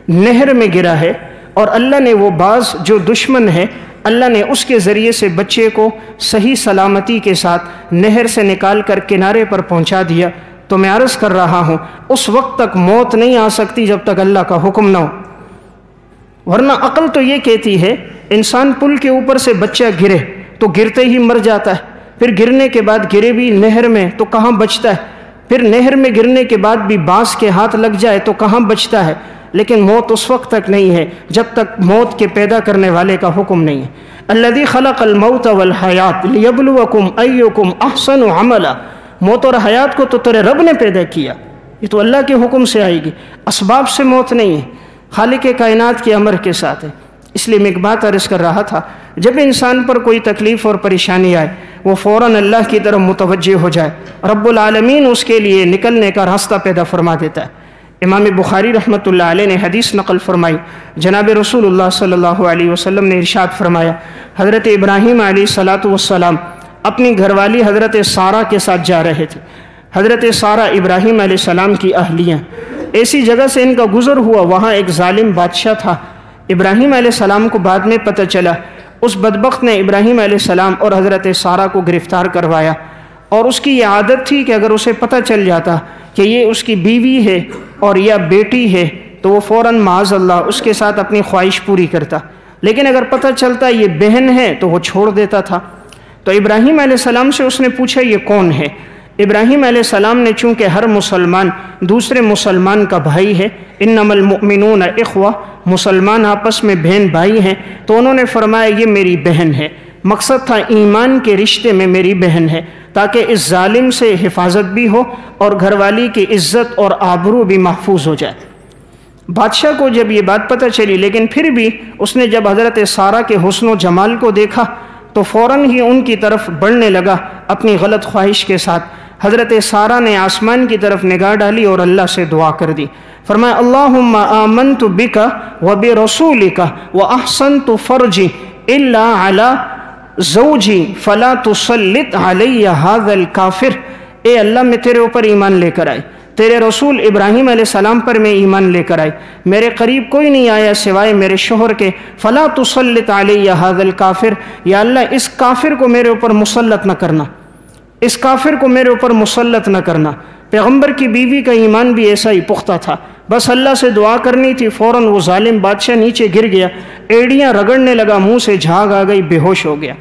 نہر میں گرا ہے، اور اللہ نے وہ باز جو دشمن ہے، اللہ نے اس کے ذریعے سے بچے کو صحیح سلامتی کے ساتھ نہر سے نکال کر کنارے پر پہنچا دیا۔ تو میں عرض کر رہا ہوں اس وقت تک موت نہیں آ سکتی جب تک اللہ کا حکم نہ ہو، ورنہ عقل تو یہ کہتی ہے انسان پل کے اوپر سے بچہ گرے تو گرتے ہی مر جاتا ہے، پھر گرنے کے بعد گرے بھی نہر میں تو کہاں بچتا ہے، پھر نہر میں گرنے کے بعد بھی باز کے ہاتھ لگ جائے تو کہاں بچتا ہے، لیکن موت اس وقت تک نہیں ہے جب تک موت کے پیدا کرنے والے کا حکم نہیں ہے۔ الذی خلق الموت والحیات لیبلوکم ایکم احسن عملا، موت اور حیات کو تو تیرے رب نے پیدا کیا، یہ تو اللہ کے حکم سے آئے گی، اسباب سے موت نہیں ہے، خالق کائنات کے امر کے ساتھ ہے۔ اس لیے میں ایک بات عرض کر رہا تھا، جب انسان پر کوئی تکلیف اور پریشانی آئے وہ فوراً اللہ کی طرف متوجہ ہو جائے، رب العالمین اس کے لیے نکلنے کا راستہ پیدا فرما دیتا ہے۔ امام بخاری رحمۃ اللہ علیہ نے حدیث نقل فرمائی، جناب رسول اللہ صلی اللہ علیہ وسلم نے ارشاد فرمایا، حضرت ابراہیم علیہ الصلاۃ والسلام اپنی گھر والی حضرت سارہ کے ساتھ جا رہے تھے۔ حضرت سارہ ابراہیم علیہ السلام کی اہلیہ، ایسی جگہ سے ان کا گزر ہوا، وہاں ایک ظالم بادشاہ تھا۔ ابراہیم علیہ السلام کو بعد میں پتہ چلا اس بدبخت نے ابراہیم علیہ السلام اور حضرت سارہ کو گرفتار کروایا، اور اس کی یہ عادت تھی کہ اگر اسے پتہ چل جاتا کہ یہ اس کی بیوی ہے اور یا بیٹی ہے تو وہ فوراً معاذ اللہ اس کے ساتھ اپنی خواہش پوری کرتا، لیکن اگر پتہ چلتا یہ بہن ہے تو وہ چھوڑ دیتا تھا۔ تو ابراہیم علیہ السلام سے اس نے پوچھا یہ کون ہے؟ ابراہیم علیہ السلام نے چونکہ ہر مسلمان دوسرے مسلمان کا بھائی ہے، انما المؤمنون اخوہ، مسلمان آپس میں بہن بھائی ہیں، تو انہوں نے فرمایا یہ میری بہن ہے۔ مقصد تھا ایمان کے رشتے میں میری بہن ہے، تاکہ اس ظالم سے حفاظت بھی ہو اور گھر والی کی عزت اور آبرو بھی محفوظ ہو جائے۔ بادشاہ کو جب یہ بات پتہ چلی، لیکن پھر بھی اس نے جب حضرت سارہ کے حسن و جمال کو دیکھا تو فوراً ہی ان کی طرف بڑھنے لگا اپنی غلط خواہش کے ساتھ۔ حضرت سارہ نے آسمان کی طرف نگاہ ڈالی اور اللہ سے دعا کر دی، فرمایا اللہم آمنت بک وبرسولک واحسنت فرجی الا علی زوجی فلا تسلط علی ھذا الکافر، اے اللہ میں تیرے اوپر ایمان لے کر آئی، تیرے رسول ابراہیم علیہ السلام پر میں ایمان لے کر آئی، میرے قریب کوئی نہیں آیا سوائے میرے شوہر کے، فلا تسلط علی ھذا الکافر، یا اللہ اس کافر کو میرے اوپر مسلط نہ کرنا، اس کافر کو میرے اوپر مسلط نہ کرنا۔ پیغمبر کی بیوی کا ایمان بھی ایسا ہی پختہ تھا، بس اللہ سے دعا کرنی تھی، فوراً وہ ظالم بادشاہ نیچے گر گیا، ایڑیاں رگڑنے لگا، منہ سے جھاگ آ گئی، بے ہوش ہو گیا۔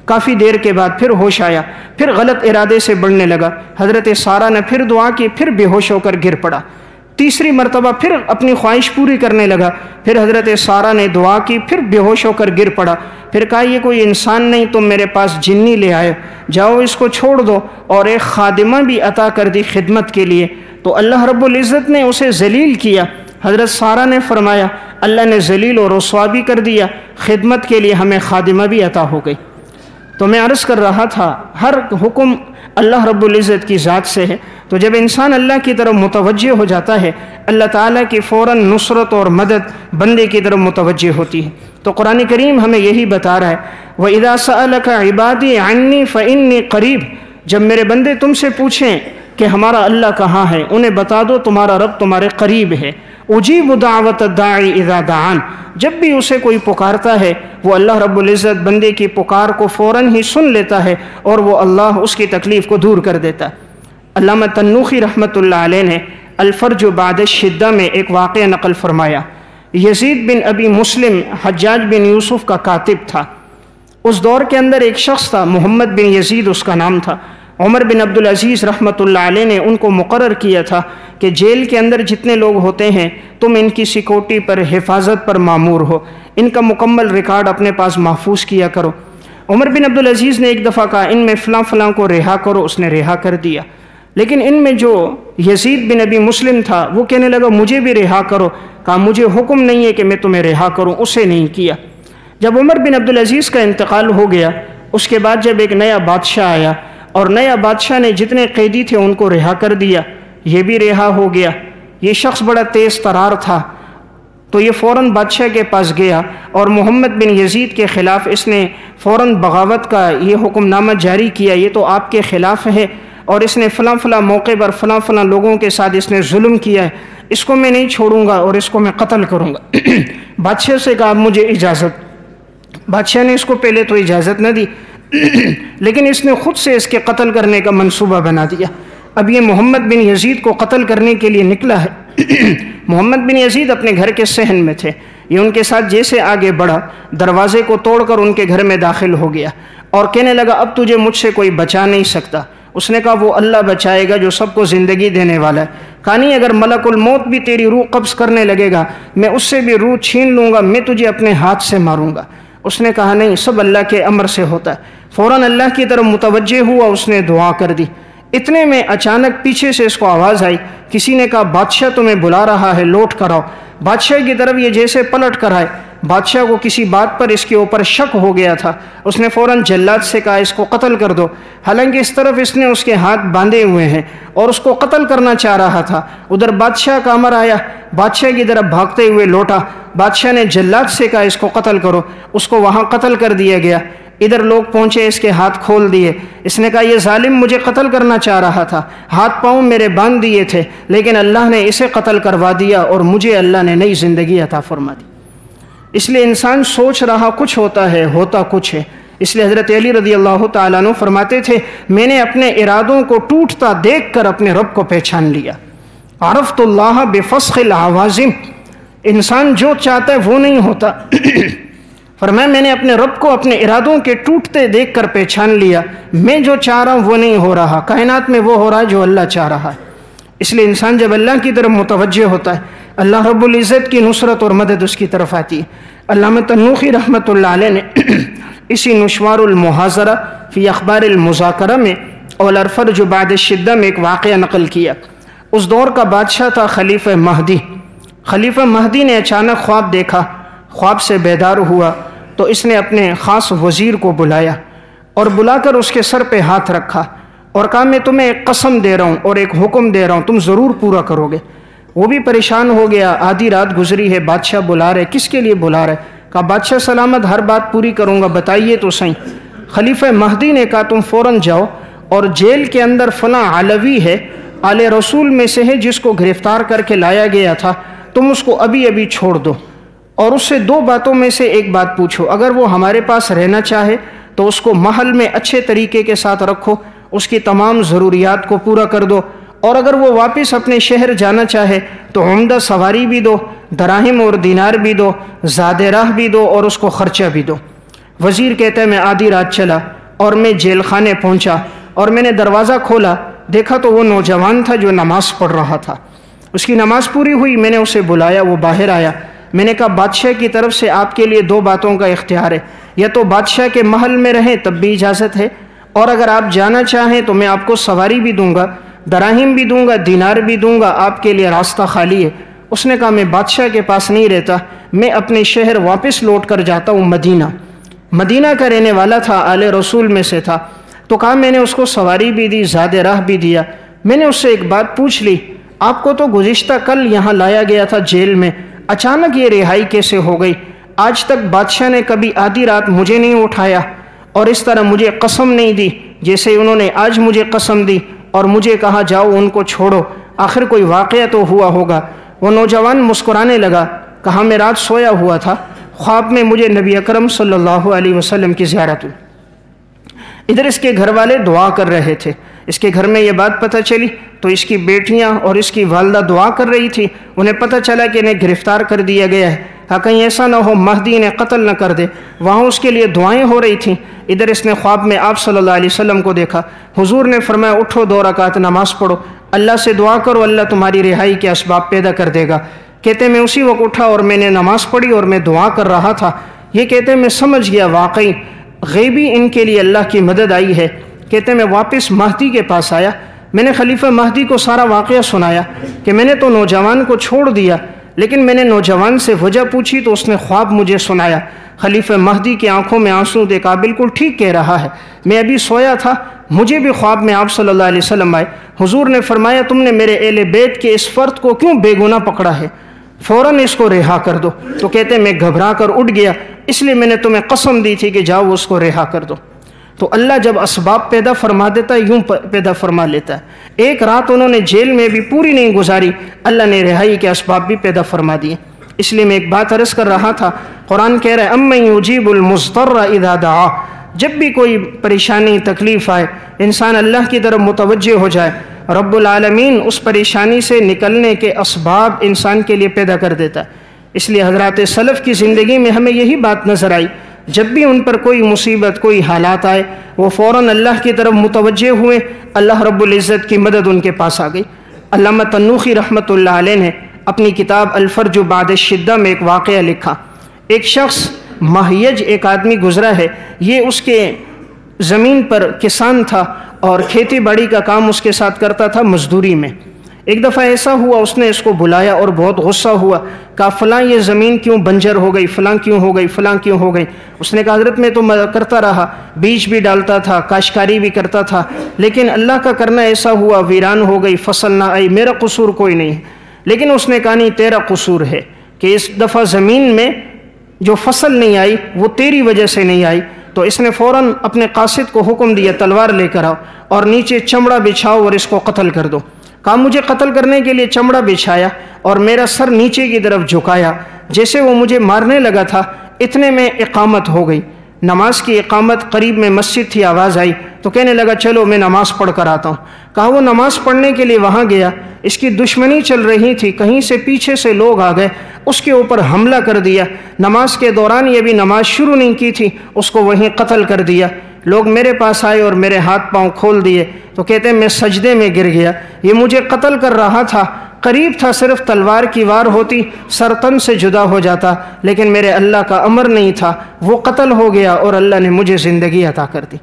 کافی دیر کے بعد پھر ہوش آیا، پھر غلط ارادے سے بڑھنے لگا، حضرت سارہ نے پھر دعا کی، پھر بے ہوش ہو کر گر پڑا۔ تیسری مرتبہ پھر اپنی خواہش پوری کرنے لگا، پھر حضرت سارہ نے دعا کی، پھر بے ہوش ہو کر گر پڑا۔ پھر کہا یہ کوئی انسان نہیں، تم میرے پاس جنی لے آئے، جاؤ اس کو چھوڑ دو، اور ایک خادمہ بھی عطا کر دی خدمت کے لیے۔ تو اللہ رب العزت نے اسے ذلیل کیا۔ حضرت سارہ نے فرمایا اللہ نے ذلیل اور رسوا بھی کر دیا، خدمت کے لیے ہمیں خادمہ بھی عطا ہو گئی۔ تو میں عرض کر رہا تھا ہر حکم اللہ رب العزت کی ذات سے ہے، تو جب انسان اللہ کی طرف متوجہ ہو جاتا ہے، اللہ تعالیٰ کی فوراً نصرت اور مدد بندے کی طرف متوجہ ہوتی ہے۔ تو قرآن کریم ہمیں یہی بتا رہا ہے وَإِذَا سَأَلَكَ عِبَادِي عَنِّي فَإِنِّي قَرِيب، جب میرے بندے تم سے پوچھیں کہ ہمارا اللہ کہاں ہے، انہیں بتا دو تمہارا رب تمہارے قریب ہے۔ اجیب دعوت الداعی اذا دعان، جب بھی اسے کوئی پکارتا ہے وہ اللہ رب العزت بندے کی پکار کو فوراً ہی سن لیتا ہے، اور وہ اللہ اس کی تکلیف کو دور کر دیتا ہے۔ علامہ تنوخی رحمۃ اللہ علیہ نے الفرج بعد الشدہ میں ایک واقعہ نقل فرمایا۔ یزید بن ابی مسلم حجاج بن یوسف کا کاتب تھا۔ اس دور کے اندر ایک شخص تھا، محمد بن یزید اس کا نام تھا۔ عمر بن عبدالعزیز رحمۃ اللہ علیہ نے ان کو مقرر کیا تھا کہ جیل کے اندر جتنے لوگ ہوتے ہیں تم ان کی سیکورٹی پر، حفاظت پر مامور ہو، ان کا مکمل ریکارڈ اپنے پاس محفوظ کیا کرو۔ عمر بن عبدالعزیز نے ایک دفعہ کہا ان میں فلاں فلاں کو رہا کرو، اس نے رہا کر دیا۔ لیکن ان میں جو یزید بن ابی مسلم تھا وہ کہنے لگا مجھے بھی رہا کرو، کہا مجھے حکم نہیں ہے کہ میں تمہیں رہا کروں، اسے نہیں کیا۔ جب عمر بن عبدالعزیز کا انتقال ہو گیا، اس کے بعد جب ایک نیا بادشاہ آیا اور نیا بادشاہ نے جتنے قیدی تھے ان کو رہا کر دیا، یہ بھی رہا ہو گیا۔ یہ شخص بڑا تیز ترار تھا، تو یہ فوراً بادشاہ کے پاس گیا اور محمد بن یزید کے خلاف اس نے فوراً بغاوت کا یہ حکم نامہ جاری کیا، یہ تو آپ کے خلاف ہے اور اس نے فلاں فلاں موقع پر فلاں فلاں لوگوں کے ساتھ اس نے ظلم کیا ہے، اس کو میں نہیں چھوڑوں گا اور اس کو میں قتل کروں گا۔ بادشاہ سے کہا مجھے اجازت۔ بادشاہ نے اس کو پہلے تو اجازت نہ دی، لیکن اس نے خود سے اس کے قتل کرنے کا منصوبہ بنا دیا۔ اب یہ محمد بن یزید کو قتل کرنے کے لیے نکلا ہے۔ محمد بن یزید اپنے گھر کے صحن میں تھے، یہ ان کے ساتھ جیسے آگے بڑھا دروازے کو توڑ کر ان کے گھر میں داخل ہو گیا اور کہنے لگا اب تجھے مجھ سے کوئی بچا نہیں سکتا۔ اس نے کہا وہ اللہ بچائے گا جو سب کو زندگی دینے والا ہے۔ کہا نہیں اگر ملک الموت بھی تیری روح قبض کرنے لگے گا میں اس سے بھی روح چھین لوں گا، میں تجھے اپنے ہاتھ سے ماروں گا۔ اس نے کہا نہیں سب اللہ کے امر سے ہوتا ہے۔ فوراً اللہ کی طرف متوجہ ہوا، اس نے دعا کر دی۔ اتنے میں اچانک پیچھے سے اس کو آواز آئی، کسی نے کہا بادشاہ تمہیں بلا رہا ہے، لوٹ کر آؤ۔ بادشاہ کی طرف یہ جیسے پلٹ کر آئے، بادشاہ کو کسی بات پر اس کے اوپر شک ہو گیا تھا، اس نے فوراً جلاد سے کہا اس کو قتل کر دو، حالانکہ اس طرف اس نے اس کے ہاتھ باندھے ہوئے ہیں اور اس کو قتل کرنا چاہ رہا تھا۔ ادھر بادشاہ کا امر آیا، بادشاہ کی طرف بھاگتے ہوئے لوٹا، بادشاہ نے جلاد سے کہا اس کو قتل کرو، اس کو وہاں قتل کر دیا گیا۔ ادھر لوگ پہنچے، اس کے ہاتھ کھول دیے، اس نے کہا یہ ظالم مجھے قتل کرنا چاہ رہا تھا، ہاتھ پاؤں میرے باندھ دیے تھے، لیکن اللہ نے اسے قتل کروا دیا اور مجھے اللہ نے نئی زندگی عطا فرما دی۔ اس لیے انسان سوچ رہا کچھ ہوتا ہے، ہوتا کچھ ہے۔ اس لیے حضرت علی رضی اللہ تعالیٰ عنہ فرماتے تھے میں نے اپنے ارادوں کو ٹوٹتا دیکھ کر اپنے رب کو پہچان لیا۔ عرفت اللہ بفسخ العوازم، انسان جو چاہتا ہے وہ نہیں ہوتا۔ فرمایا میں نے اپنے رب کو اپنے ارادوں کے ٹوٹتے دیکھ کر پہچان لیا، میں جو چاہ رہا ہوں وہ نہیں ہو رہا، کائنات میں وہ ہو رہا ہے جو اللہ چاہ رہا ہے۔ اس لیے انسان جب اللہ کی طرف متوجہ ہوتا ہے، اللہ رب العزت کی نصرت اور مدد اس کی طرف آتی ہے۔ علامہ تنوخی رحمۃ اللہ علیہ نے اسی نشوار المحاضرہ فی اخبار المذاکرہ میں اور الفرج بعد الشدہ میں ایک واقعہ نقل کیا۔ اس دور کا بادشاہ تھا خلیفہ مہدی۔ خلیفہ مہدی نے اچانک خواب دیکھا، خواب سے بیدار ہوا تو اس نے اپنے خاص وزیر کو بلایا اور بلا کر اس کے سر پہ ہاتھ رکھا اور کہا میں تمہیں ایک قسم دے رہا ہوں اور ایک حکم دے رہا ہوں، تم ضرور پورا کرو گے۔ وہ بھی پریشان ہو گیا، آدھی رات گزری ہے، بادشاہ بلا رہے، کس کے لیے بلا رہے؟ کہا بادشاہ سلامت ہر بات پوری کروں گا، بتائیے تو صحیح۔ خلیفہ مہدی نے کہا تم فوراً جاؤ اور جیل کے اندر فلاں علوی ہے آل رسول میں سے ہے جس کو گرفتار کر کے لایا گیا تھا، تم اس کو ابھی ابھی چھوڑ دو اور اس سے 2 باتوں میں سے ایک بات پوچھو۔ اگر وہ ہمارے پاس رہنا چاہے تو اس کو محل میں اچھے طریقے کے ساتھ رکھو، اس کی تمام ضروریات کو پورا کر دو، اور اگر وہ واپس اپنے شہر جانا چاہے تو عمدہ سواری بھی دو، دراہم اور دینار بھی دو، زاد راہ بھی دو، اور اس کو خرچہ بھی دو۔ وزیر کہتا ہے میں آدھی رات چلا اور میں جیل خانے پہنچا اور میں نے دروازہ کھولا، دیکھا تو وہ نوجوان تھا جو نماز پڑھ رہا تھا۔ اس کی نماز پوری ہوئی، میں نے اسے بلایا، وہ باہر آیا۔ میں نے کہا بادشاہ کی طرف سے آپ کے لیے 2 باتوں کا اختیار ہے، یا تو بادشاہ کے محل میں رہیں تب بھی اجازت ہے، اور اگر آپ جانا چاہیں تو میں آپ کو سواری بھی دوں گا، دراہم بھی دوں گا، دینار بھی دوں گا، آپ کے لیے راستہ خالی ہے۔ اس نے کہا میں بادشاہ کے پاس نہیں رہتا، میں اپنے شہر واپس لوٹ کر جاتا ہوں مدینہ کا رہنے والا تھا، آل رسول میں سے تھا۔ تو کہا میں نے اس کو سواری بھی دی، زاد راہ بھی دیا۔ میں نے اس سے ایک بات پوچھ لی، آپ کو تو گزشتہ کل یہاں لایا گیا تھا جیل میں، اچانک یہ رہائی کیسے ہو گئی؟ آج تک بادشاہ نے کبھی آدھی رات مجھے نہیں اٹھایا اور اس طرح مجھے قسم نہیں دی جیسے انہوں نے آج مجھے قسم دی اور مجھے کہا جاؤ ان کو چھوڑو، آخر کوئی واقعہ تو ہوا ہوگا۔ وہ نوجوان مسکرانے لگا، کہا میں رات سویا ہوا تھا، خواب میں مجھے نبی اکرم صلی اللہ علیہ وسلم کی زیارت ہوئی۔ ادھر اس کے گھر والے دعا کر رہے تھے، اس کے گھر میں یہ بات پتہ چلی تو اس کی بیٹیاں اور اس کی والدہ دعا کر رہی تھی، انہیں پتہ چلا کہ انہیں گرفتار کر دیا گیا ہے، کہیں ایسا نہ ہو مہدی انہیں قتل نہ کر دے، وہاں اس کے لیے دعائیں ہو رہی تھیں۔ ادھر اس نے خواب میں آپ صلی اللہ علیہ وسلم کو دیکھا، حضور نے فرمایا اٹھو 2 رکعت نماز پڑھو، اللہ سے دعا کرو، اللہ تمہاری رہائی کے اسباب پیدا کر دے گا۔ کہتے میں اسی وقت اٹھا اور میں نے نماز پڑھی اور میں دعا کر رہا تھا۔ یہ کہتے میں سمجھ گیا واقعی غیبی ان کے لیے اللہ کی مدد آئی ہے۔ کہتے میں واپس مہدی کے پاس آیا، میں نے خلیفہ مہدی کو سارا واقعہ سنایا کہ میں نے تو نوجوان کو چھوڑ دیا، لیکن میں نے نوجوان سے وجہ پوچھی تو اس نے خواب مجھے سنایا۔ خلیفہ مہدی کی آنکھوں میں آنسو دیکھا، بالکل ٹھیک کہہ رہا ہے، میں ابھی سویا تھا، مجھے بھی خواب میں آپ صلی اللہ علیہ وسلم آئے، حضور نے فرمایا تم نے میرے اہل بیت کے اس فرد کو کیوں بے گناہ پکڑا ہے، فوراً اس کو رہا کر دو۔ تو کہتے میں گھبرا کر اٹھ گیا، اس لیے میں نے تمہیں قسم دی تھی کہ جاؤ اس کو رہا کر دو۔ تو اللہ جب اسباب پیدا فرما دیتا ہے یوں پیدا فرما لیتا ہے۔ ایک رات انہوں نے جیل میں بھی پوری نہیں گزاری، اللہ نے رہائی کے اسباب بھی پیدا فرما دیے۔ اس لیے میں ایک بات عرض کر رہا تھا، قرآن کہہ رہا ہے امن یجیب المضطر اذا دعا، جب بھی کوئی پریشانی تکلیف آئے انسان اللہ کی طرف متوجہ ہو جائے، رب العالمین اس پریشانی سے نکلنے کے اسباب انسان کے لیے پیدا کر دیتا ہے۔ اس لیے حضرات سلف کی زندگی میں ہمیں یہی بات نظر آئی، جب بھی ان پر کوئی مصیبت کوئی حالات آئے وہ فوراً اللہ کی طرف متوجہ ہوئے، اللہ رب العزت کی مدد ان کے پاس آ گئی۔ علامہ تنوخی رحمۃ اللہ علیہ نے اپنی کتاب الفرج بعد الشدہ میں ایک واقعہ لکھا۔ ایک شخص مہیج ایک آدمی گزرا ہے، یہ اس کے زمین پر کسان تھا اور کھیتی باڑی کا کام اس کے ساتھ کرتا تھا مزدوری میں۔ ایک دفعہ ایسا ہوا اس نے اس کو بلایا اور بہت غصہ ہوا، کہا فلاں یہ زمین کیوں بنجر ہو گئی، فلاں کیوں ہو گئی، فلاں کیوں ہو گئی۔ اس نے کہا حضرت میں تو کرتا رہا، بیج بھی ڈالتا تھا، کاشتکاری بھی کرتا تھا، لیکن اللہ کا کرنا ایسا ہوا ویران ہو گئی، فصل نہ آئی، میرا قصور کوئی نہیں ہے۔ لیکن اس نے کہا نہیں تیرا قصور ہے کہ اس دفعہ زمین میں جو فصل نہیں آئی وہ تیری وجہ سے نہیں آئی۔ تو اس نے فوراً اپنے قاصد کو حکم دیا تلوار لے کر آؤ اور نیچے چمڑا بچھاؤ اور اس کو قتل کر دو۔ کہا مجھے قتل کرنے کے لیے چمڑا بچھایا اور میرا سر نیچے کی طرف جھکایا، جیسے وہ مجھے مارنے لگا تھا اتنے میں اقامت ہو گئی، نماز کی اقامت، قریب میں مسجد تھی، آواز آئی تو کہنے لگا چلو میں نماز پڑھ کر آتا ہوں۔ کہا وہ نماز پڑھنے کے لیے وہاں گیا، اس کی دشمنی چل رہی تھی، کہیں سے پیچھے سے لوگ آ گئے، اس کے اوپر حملہ کر دیا۔ نماز کے دوران یہ بھی نماز شروع نہیں کی تھی، اس کو وہیں قتل کر دیا۔ لوگ میرے پاس آئے اور میرے ہاتھ پاؤں کھول دیے تو کہتے ہیں میں سجدے میں گر گیا، یہ مجھے قتل کر رہا تھا، قریب تھا صرف تلوار کی وار ہوتی سر تن سے جدا ہو جاتا، لیکن میرے اللہ کا امر نہیں تھا، وہ قتل ہو گیا اور اللہ نے مجھے زندگی عطا کر دی۔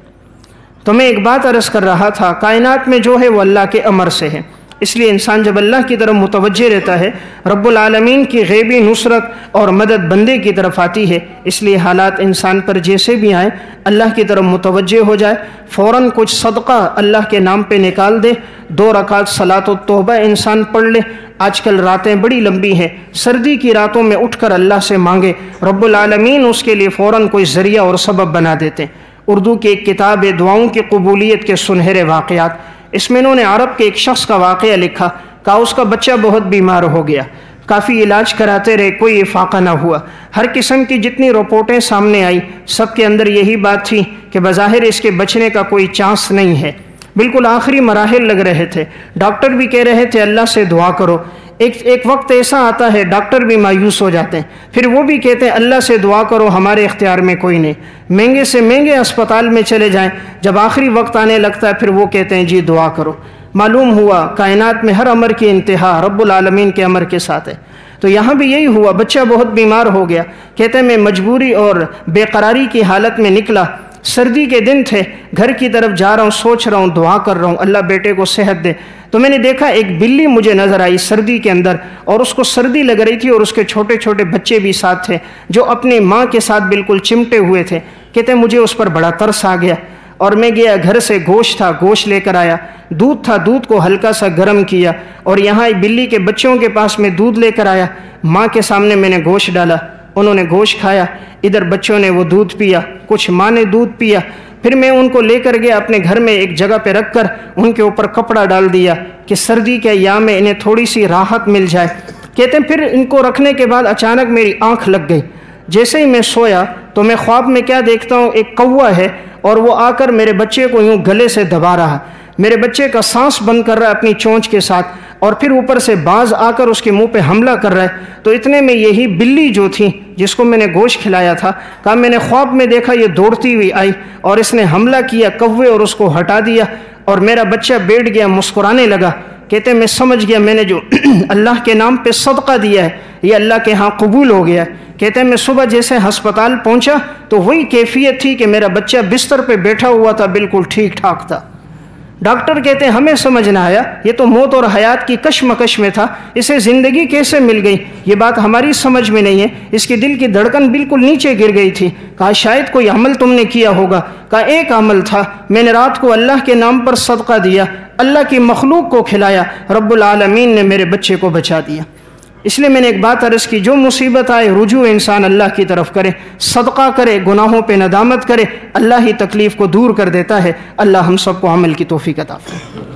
تو میں ایک بات عرض کر رہا تھا، کائنات میں جو ہے وہ اللہ کے امر سے ہے، اس لیے انسان جب اللہ کی طرف متوجہ رہتا ہے رب العالمین کی غیبی نصرت اور مدد بندے کی طرف آتی ہے۔ اس لیے حالات انسان پر جیسے بھی آئیں اللہ کی طرف متوجہ ہو جائے، فوراً کچھ صدقہ اللہ کے نام پہ نکال دے، 2 رکعت صلاۃ التوبہ انسان پڑھ لے۔ آج کل راتیں بڑی لمبی ہیں، سردی کی راتوں میں اٹھ کر اللہ سے مانگے، رب العالمین اس کے لیے فوراً کوئی ذریعہ اور سبب بنا دیتے ہیں۔ اردو کی ایک کتاب ہے دعاؤں کی قبولیت کے سنہرے واقعات، اس میں انہوں نے عرب کے ایک شخص کا واقعہ لکھا، کہا اس کا بچہ بہت بیمار ہو گیا، کافی علاج کراتے رہے، کوئی افاقہ نہ ہوا۔ ہر قسم کی جتنی رپورٹیں سامنے آئی سب کے اندر یہی بات تھی کہ بظاہر اس کے بچنے کا کوئی چانس نہیں ہے، بالکل آخری مراحل لگ رہے تھے۔ ڈاکٹر بھی کہہ رہے تھے اللہ سے دعا کرو۔ ایک وقت ایسا آتا ہے ڈاکٹر بھی مایوس ہو جاتے ہیں، پھر وہ بھی کہتے ہیں اللہ سے دعا کرو، ہمارے اختیار میں کوئی نہیں، مہنگے سے مہنگے اسپتال میں چلے جائیں، جب آخری وقت آنے لگتا ہے پھر وہ کہتے ہیں جی دعا کرو۔ معلوم ہوا کائنات میں ہر امر کی انتہا رب العالمین کے امر کے ساتھ ہے۔ تو یہاں بھی یہی ہوا، بچہ بہت بیمار ہو گیا، کہتے ہیں میں مجبوری اور بے قراری کی حالت میں نکلا، سردی کے دن تھے، گھر کی طرف جا رہا ہوں، سوچ رہا ہوں، دعا کر رہا ہوں اللہ بیٹے کو صحت دے، تو میں نے دیکھا ایک بلی مجھے نظر آئی سردی کے اندر، اور اس کو سردی لگ رہی تھی اور اس کے چھوٹے چھوٹے بچے بھی ساتھ تھے جو اپنی ماں کے ساتھ بالکل چمٹے ہوئے تھے۔ کہتے ہیں مجھے اس پر بڑا ترس آ گیا، اور میں گیا گھر سے گوشت تھا، گوشت لے کر آیا، دودھ تھا، دودھ کو ہلکا سا گرم کیا، اور یہاں بلی کے بچوں کے پاس میں دودھ لے کر آیا، ماں کے سامنے میں نے گوشت ڈالا، انہوں نے گوشت کھایا، ادھر بچوں نے وہ دودھ پیا، کچھ ماں نے دودھ پیا، پھر میں ان کو لے کر گیا اپنے گھر میں ایک جگہ پہ رکھ کر ان کے اوپر کپڑا ڈال دیا کہ سردی کے ایام میں انہیں تھوڑی سی راحت مل جائے۔ کہتے ہیں پھر ان کو رکھنے کے بعد اچانک میری آنکھ لگ گئی، جیسے ہی میں سویا تو میں خواب میں کیا دیکھتا ہوں، ایک کوا ہے اور وہ آ کر میرے بچے کو یوں گلے سے دبا رہا، میرے بچے کا سانس بند کر رہا ہے اپنی چونچ کے ساتھ، اور پھر اوپر سے باز آ کر اس کے منہ پہ حملہ کر رہا ہے۔ تو اتنے میں یہی بلی جو تھی جس کو میں نے گوشت کھلایا تھا، کہا میں نے خواب میں دیکھا یہ دوڑتی ہوئی آئی اور اس نے حملہ کیا کوے اور اس کو ہٹا دیا، اور میرا بچہ بیٹھ گیا مسکرانے لگا۔ کہتے میں سمجھ گیا میں نے جو اللہ کے نام پہ صدقہ دیا ہے یہ اللہ کے ہاں قبول ہو گیا ہے۔ کہتے ہیں میں صبح جیسے ہسپتال پہنچا تو وہی کیفیت تھی کہ میرا بچہ بستر پہ بیٹھا ہوا تھا، بالکل ٹھیک ٹھاک تھا۔ ڈاکٹر کہتے ہیں ہمیں سمجھ نہ آیا، یہ تو موت اور حیات کی کشمکش میں تھا، اسے زندگی کیسے مل گئی یہ بات ہماری سمجھ میں نہیں ہے۔ اس کے دل کی دھڑکن بالکل نیچے گر گئی تھی۔ کہا شاید کوئی عمل تم نے کیا ہوگا۔ کہا ایک عمل تھا، میں نے رات کو اللہ کے نام پر صدقہ دیا، اللہ کی مخلوق کو کھلایا، رب العالمین نے میرے بچے کو بچا دیا۔ اس لیے میں نے ایک بات عرض کی، جو مصیبت آئے رجوع انسان اللہ کی طرف کرے، صدقہ کرے، گناہوں پہ ندامت کرے، اللہ ہی تکلیف کو دور کر دیتا ہے۔ اللہ ہم سب کو عمل کی توفیق عطا فرمائے۔